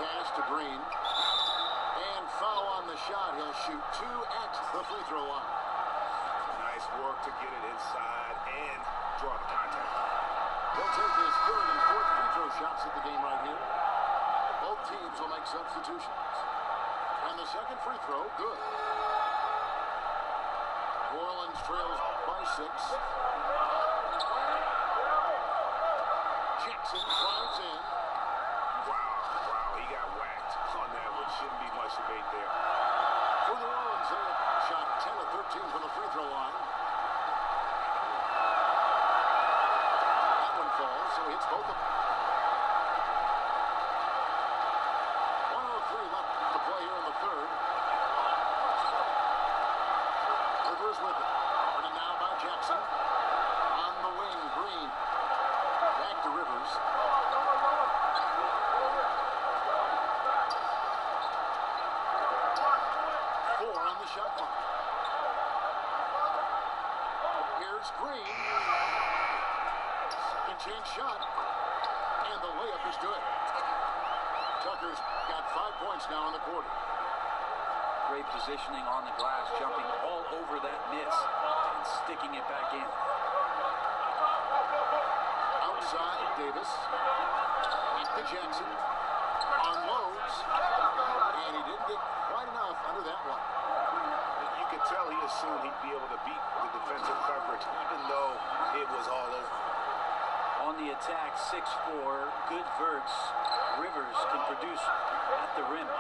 S2: Pass to Green. And foul on the shot. He'll shoot 2 at the free throw line.
S6: Nice work to get it inside and draw the contact.
S2: They'll take his 3rd and 4th free throw shots at the game right here. Both teams will make substitutions. And the 2nd free throw, good. New Orleans trails by 6. Jackson drives in.
S6: Wow, he got whacked on that one. Shouldn't be much debate there.
S2: For New Orleans, they have shot 10 of 13 from the free throw line. That one falls, so he hits both of them. shot clock. Here's Green. Second chance shot. And the layup is good. Tucker's got 5 points now in the quarter.
S3: Great positioning on the glass, jumping all over that miss and sticking it back in.
S2: Outside, Davis. Back to Jackson. Unloads. And he didn't get quite enough under that one.
S4: You could tell he assumed he'd be able to beat the defensive coverage, even though it was all over.
S3: On the attack, 6'4", good verts. Rivers can produce at the rim.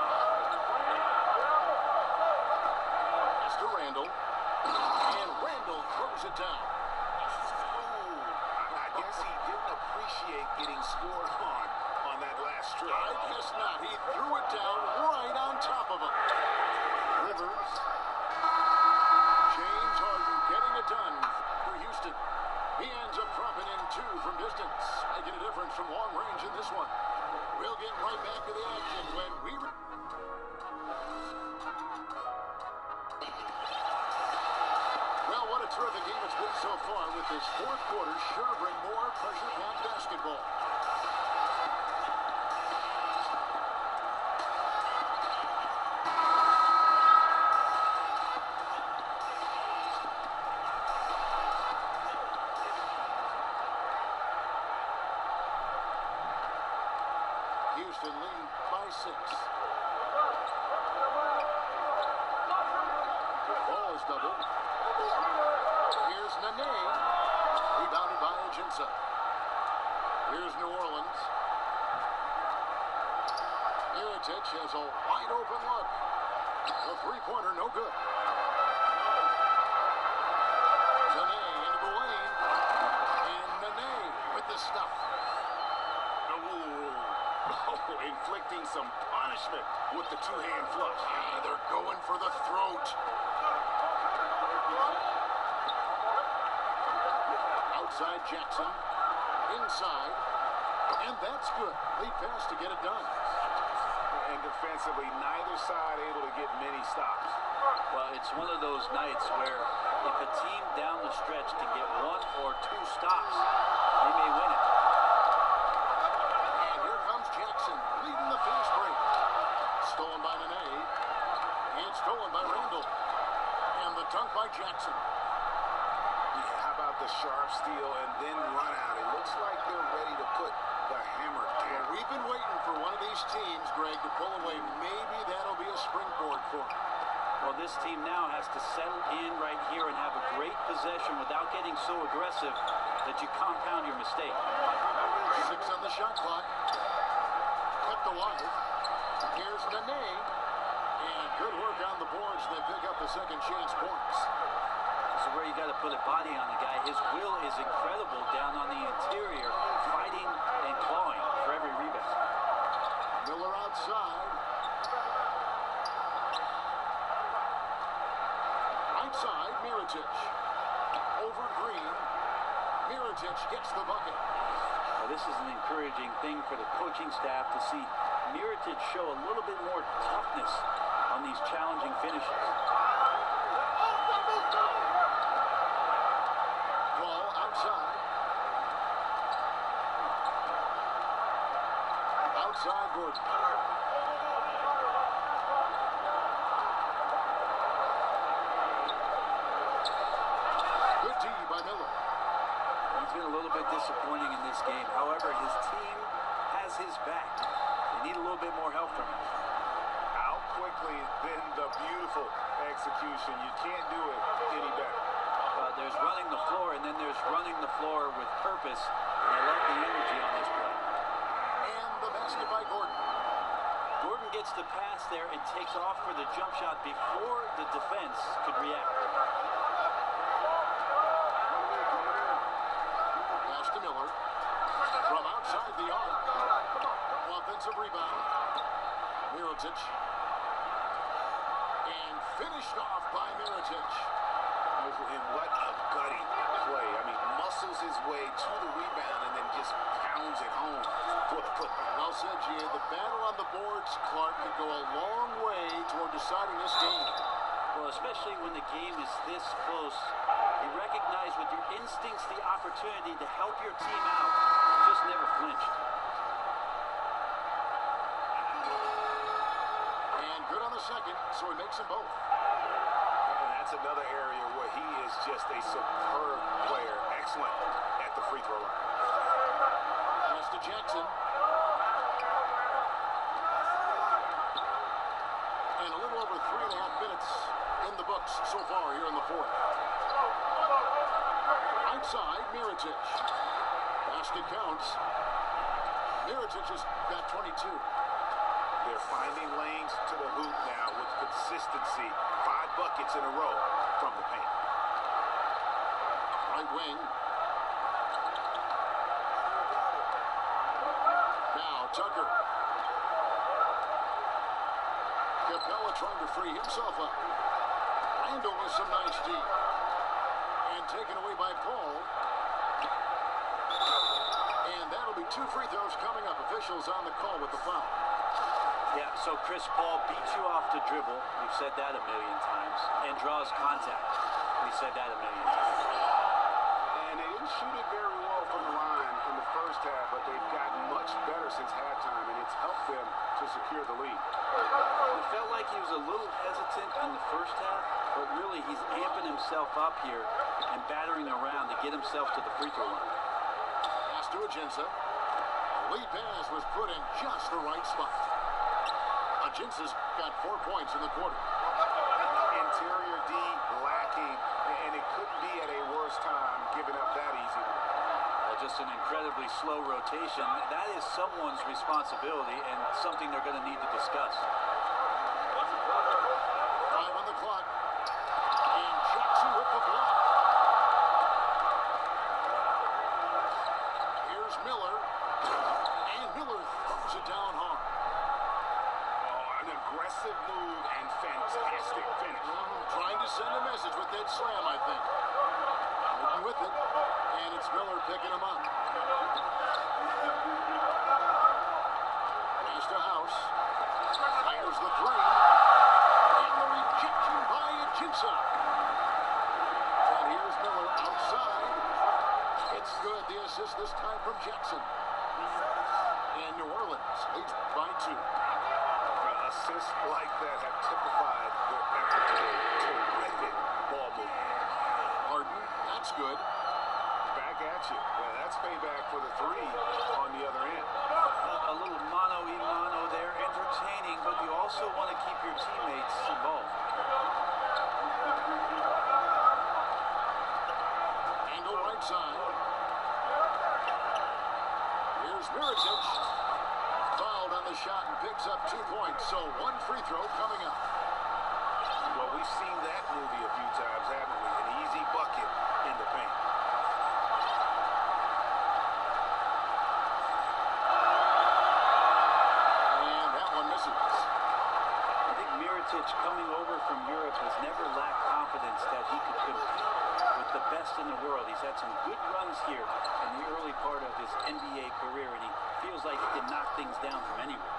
S2: To Randall. And Randall throws it down.
S4: Ooh, I guess he didn't appreciate getting scored on that last strip.
S2: I guess not. He threw it down right on top of him. Rivers. James Harden getting it done for Houston. He ends up dropping in 2 from distance, making a difference from long range in this one. We'll get right back to the action when we... Well, what a terrific game it's been so far, with this fourth quarter sure to bring more pressure-packed basketball. Houston leading by 6. Ball is doubled. Here's Nene. Rebounded by Ajinça. Here's New Orleans. Mirotic has a wide open look. The three-pointer, no good. Nene into the lane. And Nene with the stuff.
S4: Oh, inflicting some punishment with the two-hand flush.
S2: They're going for the throat. Outside Jackson. Inside. And that's good. Lead pass to get it done.
S4: And defensively, neither side able to get many stops.
S3: Well, it's one of those nights where if a team down the stretch can get 1 or 2 stops, they may win it.
S2: And here comes Jackson leading the fast break. Stolen by Nene. And stolen by Randall. And the dunk by Jackson.
S4: How about the sharp steal and then run out? It looks like they're ready to put the hammer down.
S2: We've been waiting for one of these teams, Greg, to pull away. Maybe that'll be a springboard for them.
S3: Well, this team now has to settle in right here and have a great possession without getting so aggressive that you compound your mistake.
S2: 6 on the shot clock. Kept alive. Here's Nene. And good work on the boards. They pick up the second chance points.
S3: This is where you got to put a body on the guy. His will is incredible down on the interior, fighting and clawing for every rebound.
S2: Miller outside. Outside, Mirotic. Over Green. Mirotic gets the bucket.
S3: Well, this is an encouraging thing for the coaching staff to see Mirotic show a little bit more toughness on these challenging finishes.
S2: Ball outside. Outside Gordon. Good D by Miller.
S3: He's been a little bit disappointing in this game. However, his team has his back. They need a little bit more help from him.
S4: Out quickly, then the beautiful execution. You can't do it any better.
S3: There's running the floor, and then there's running the floor with purpose. And I love the energy on this play.
S2: And the basket by Gordon.
S3: Gordon gets the pass there and takes off for the jump shot before the defense could react.
S2: Pass to Miller. From outside the arc. Offensive rebound. Mirotic. And finished off by Mirotic.
S4: And what a gutty play. I mean, muscles his way to the rebound and then just pounds it home for the put.
S2: Well said, G.A. The battle on the boards, Clark, could go a long way toward deciding this game.
S3: Well, especially when the game is this close, you recognize with your instincts the opportunity to help your team out. Just never flinched.
S2: And good on the second, so he makes them both.
S6: And that's another area where he is just a superb player. Excellent at the free throw line.
S2: Pass to Jackson. And a little over 3.5 minutes in the books so far here in the fourth. Outside, Mirotic. Basket counts. Mirotic has got 22.
S6: They're finding lanes to the hoop now with consistency. 5 buckets in a row from the paint.
S2: Right wing. Now Tucker. Capella trying to free himself up. Randall with some nice D. And taken away by Paul. And that'll be 2 free throws coming up. Officials on the call with the foul.
S3: Yeah, so Chris Paul beats you off the dribble. We've said that a million times. And draws contact. We've said that a million times.
S6: And they didn't shoot it very well from the line in the first half, but they've gotten much better since halftime, and it's helped them to secure the lead.
S3: It felt like he was a little hesitant in the first half, but really he's amping himself up here and battering around to get himself to the free throw line.
S2: Pass to Ajinça. Lead pass was put in just the right spot. Ajinça's got 4 points in the quarter.
S6: Interior D lacking, and it couldn't be at a worse time giving up that easy one.
S3: Just an incredibly slow rotation. That is someone's responsibility and something they're going to need to discuss.
S2: 5 on the clock. And Jackson with the block. Here's Miller. And Miller throws it down hard.
S6: Oh, an aggressive move and fantastic finish.
S2: Trying to send a message with that slam, I think. Looking with it. And it's Miller picking him up. Pass to House. Fires the 3. And the rejection by Ajinça. And here's Miller outside. It's good. The assist this time from Jackson. And New Orleans leads by 2.
S6: Assists like that have typified their effort today. Terrific ball movement.
S2: Harden, that's good.
S6: Back at you. Yeah, that's payback for the 3 on the other end.
S3: A little mano-a-mano there, entertaining, but you also want to keep your teammates involved.
S2: Angle right side. Here's Mirotic. Fouled on the shot and picks up 2 points. So 1 free throw coming up.
S6: Well, we've seen that movie a few times, haven't we? An easy bucket in the paint.
S2: And that one misses.
S3: I think Mirotic, coming over from Europe, has never lacked confidence that he could compete with the best in the world. He's had some good runs here in the early part of his NBA career, and he feels like he can knock things down from anywhere.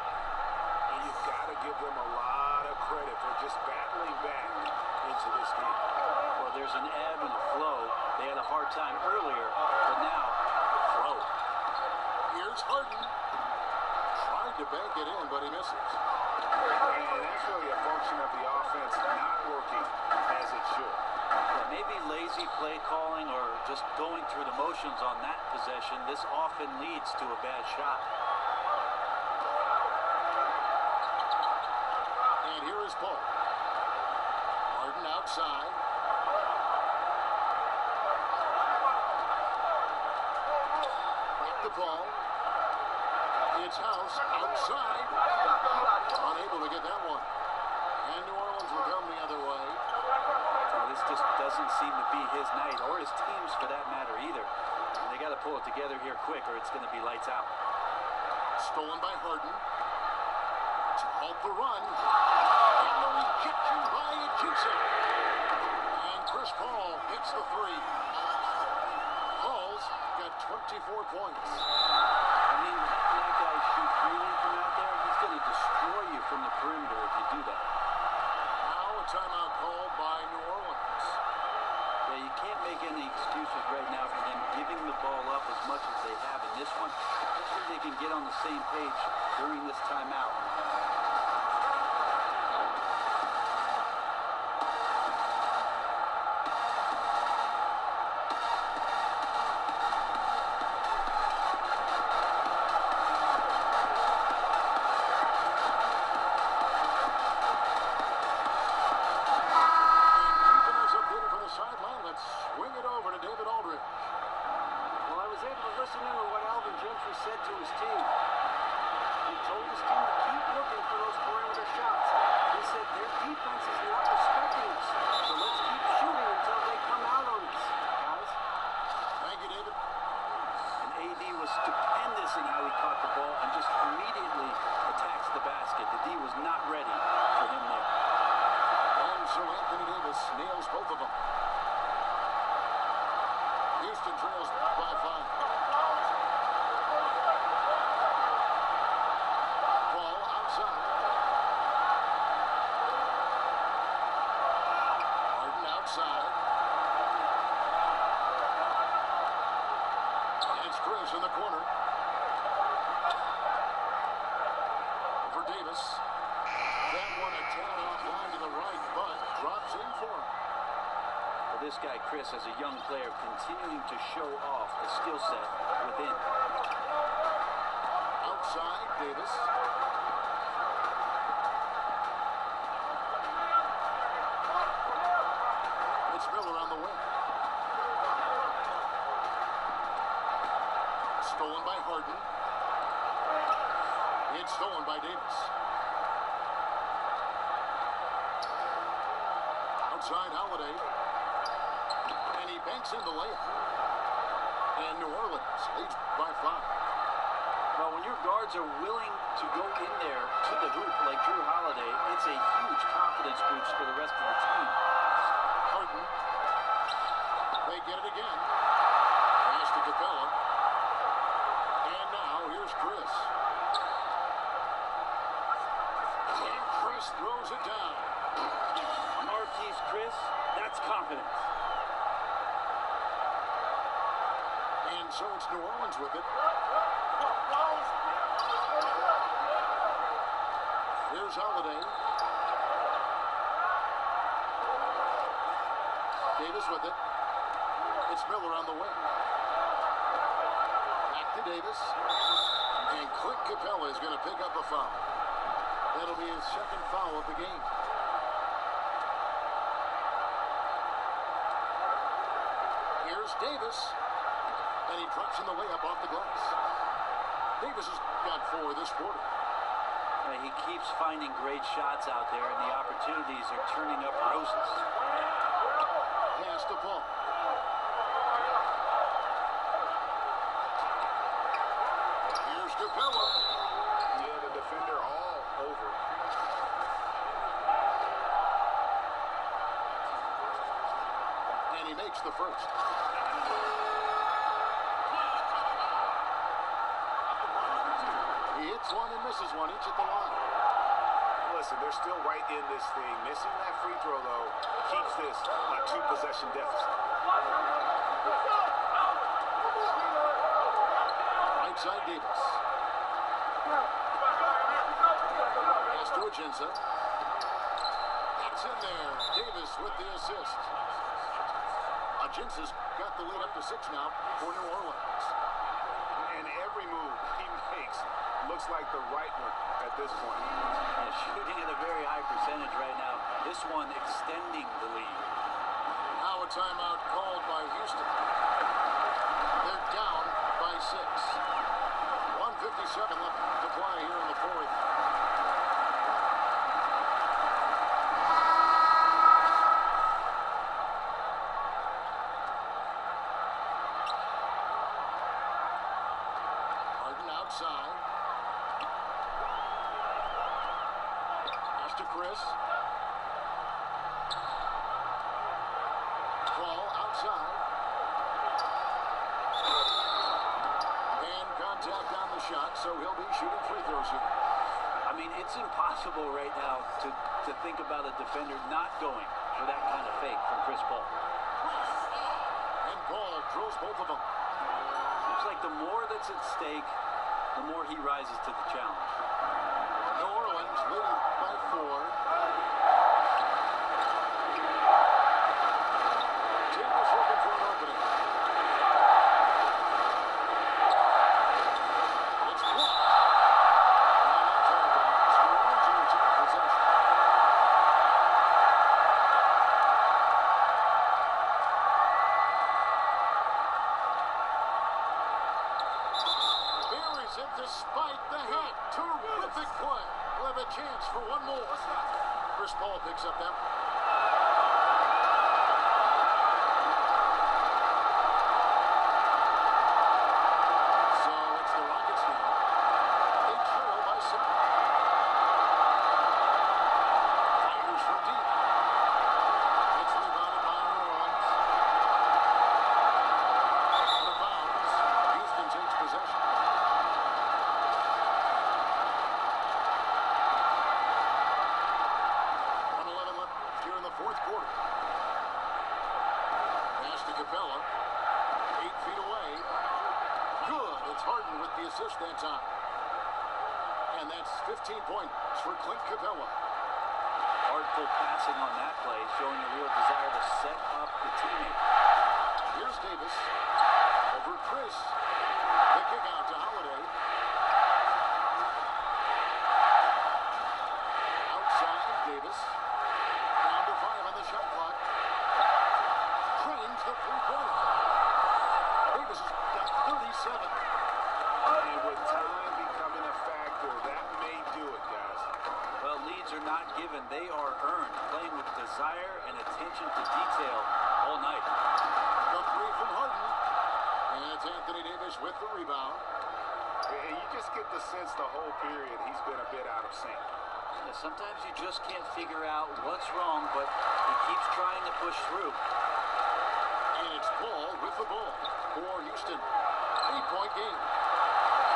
S6: And you've got to give them a lot of credit for just battling back into this game.
S3: Well, there's an ebb and a flow. They had a hard time earlier, but now, flow.
S2: Here's Harden. Tried to bank it in, but he misses.
S6: And that's really a function of the offense not working as it should.
S3: Yeah, maybe lazy play calling or just going through the motions on that possession. This often leads to a bad shot.
S2: And here is Paul. Harden outside. Back to Paul. It's House outside. Unable to get that one. And New Orleans will come the other way.
S3: This just doesn't seem to be his night, or his team's for that matter either. And they got to pull it together here quick, or it's going to be lights out.
S2: Stolen by Harden. To halt the run. And the rejection by Ajinça. And Chris Paul hits the 3. Paul's got 24 points.
S3: I mean, having that guy shoot freely from out there, he's going to destroy you from the perimeter if you do that.
S2: Now timeout called by New Orleans.
S3: Yeah, you can't make any excuses right now for them giving the ball up as much as they have in this one. Hopefully they can get on the same page during this timeout.
S5: Said to his team. He told his team to keep looking for those perimeter shots. He said their defense is not respecting us, so let's keep shooting until they come out on us, guys.
S2: Thank you, David.
S3: And AD was stupendous in how he caught the ball and just immediately attacks the basket. The D was not ready for him there.
S2: And so Anthony Davis nails both of them. Houston trails by 5. Chris in the corner. For Davis. That one a tad off line to the right, but drops in for him.
S3: Well, this guy, Chris, as a young player, continuing to show off the skill set within.
S2: Outside, Davis. It's Miller on the wing. Stolen by Harden. It's stolen by Davis. Outside Holiday. And he banks in the layup. And New Orleans leads by 5.
S3: Well, when your guards are willing to go in there to the hoop like Drew Holiday, it's a huge confidence boost for the rest of the team.
S2: Harden. They get it again. Pass to Capella. And now here's Chris. And Chris throws it down.
S3: Marquise Chris, that's confidence.
S2: And so it's New Orleans with it. Here's Holiday. Davis with it. It's Miller on the wing. Back to Davis. And Clint Capella is going to pick up a foul. That'll be his second foul of the game. Here's Davis. And he drops in the layup off the glass. Davis has got 4 this quarter.
S3: He keeps finding great shots out there, and the opportunities are turning up roses.
S2: Pass to Paul. Here's Capella.
S6: Yeah, the defender all over.
S2: And he makes the first. He hits one and misses one, each at the line.
S6: Listen, they're still right in this thing. Missing that free throw, though, keeps this a 2-possession deficit.
S2: Right side Davis. Pass to Ajinça. It's in there. Davis with the assist. Ajinça's got the lead up to 6 now for New Orleans.
S6: And every move he makes looks like the right one at this point.
S3: Yeah, shooting at a very high percentage right now. This one extending the lead.
S2: Now a timeout called by Houston. They're down by 6. 1:57 left to play here in the fourth. Harden outside. Pass to Chris. Ball outside. And contact on the shot, so he'll be shooting free throws here.
S3: I'm mean, it's impossible right now to think about a defender not going for that kind of fake from Chris Paul.
S2: And Paul drills both of them.
S3: Seems like the more that's at stake, the more he rises to the challenge.
S2: New Orleans leading by 4. Davis looking for an opening. It's blocked. And that's out of bounds. New Orleans will retain possession. Buries it despite the hit. Terrific play. We'll have a chance for one more. Chris Paul picks up that one. So it's the Rockets now. They trail by 7. Fires from deep. It's rebounded by New Orleans. Out of bounds. Houston takes possession. 1:11 left here in the fourth quarter. Pass to Capella. 8 feet away. Good. It's Harden with the assist that time. And that's 15 points for Clint Capella.
S3: Artful passing on that play, showing a real desire to set up the teammate.
S2: Here's Davis. Over Chris. The kick out to Holiday. Outside, Davis. Down to 5 on the shot clock. Drains the three-pointer. Davis has got 37.
S4: And with time becoming a factor, that may do it, guys.
S3: Well, leads are not given, they are earned. Playing with desire and attention to detail all night.
S2: The three from Harden. And it's Anthony Davis with the rebound.
S4: And you just get the sense the whole period he's been a bit out of sync.
S3: Yeah, sometimes you just can't figure out what's wrong, but he keeps trying to push through.
S2: And it's Paul with the ball for Houston. 8-point game.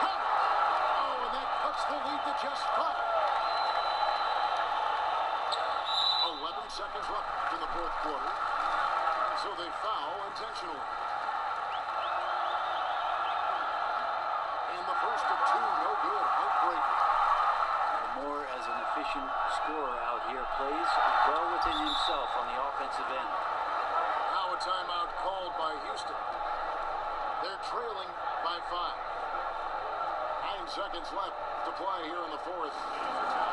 S2: Oh, and that cuts the lead to just 5. 11 seconds left in the fourth quarter. And so they foul intentionally. And the first of 2, no good. Heartbreaking.
S3: Moore, as an efficient scorer out here, plays well within himself on the offensive end.
S2: Now a timeout called by Houston. They're trailing by 5. 9 seconds left to play here in the fourth.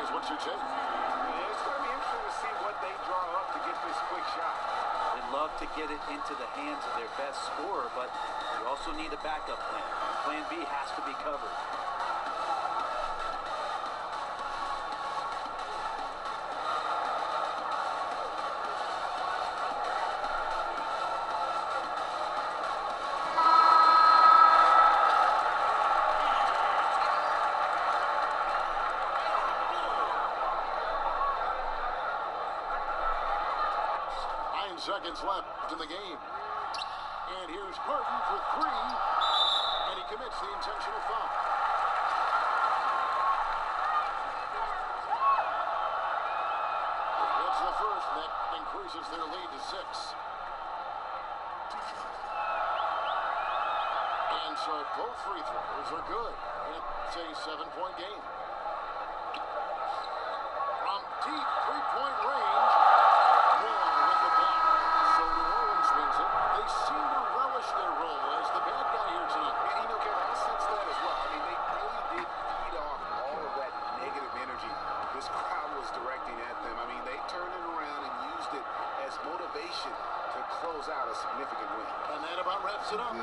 S2: Is what you take.
S4: Yeah, it's going to be interesting to see what they draw up to get this quick shot.
S3: They'd love to get it into the hands of their best scorer, but you also need a backup plan. Plan B has to be covered.
S2: Seconds left in the game. And here's Harden for 3. And he commits the intentional foul. That's the first, and that increases their lead to 6. And so both free throws are good. And it's a 7-point game. From deep 3-point range, Moore with the block. So New Orleans wins it. They seem to relish their role as the bad guy here tonight.
S4: And you know, Kevin, I sense that as well. I mean, they really did feed off all of that negative energy this crowd was directing at them. I mean, they turned it around and used it as motivation to close out a significant win.
S2: And that about wraps it up.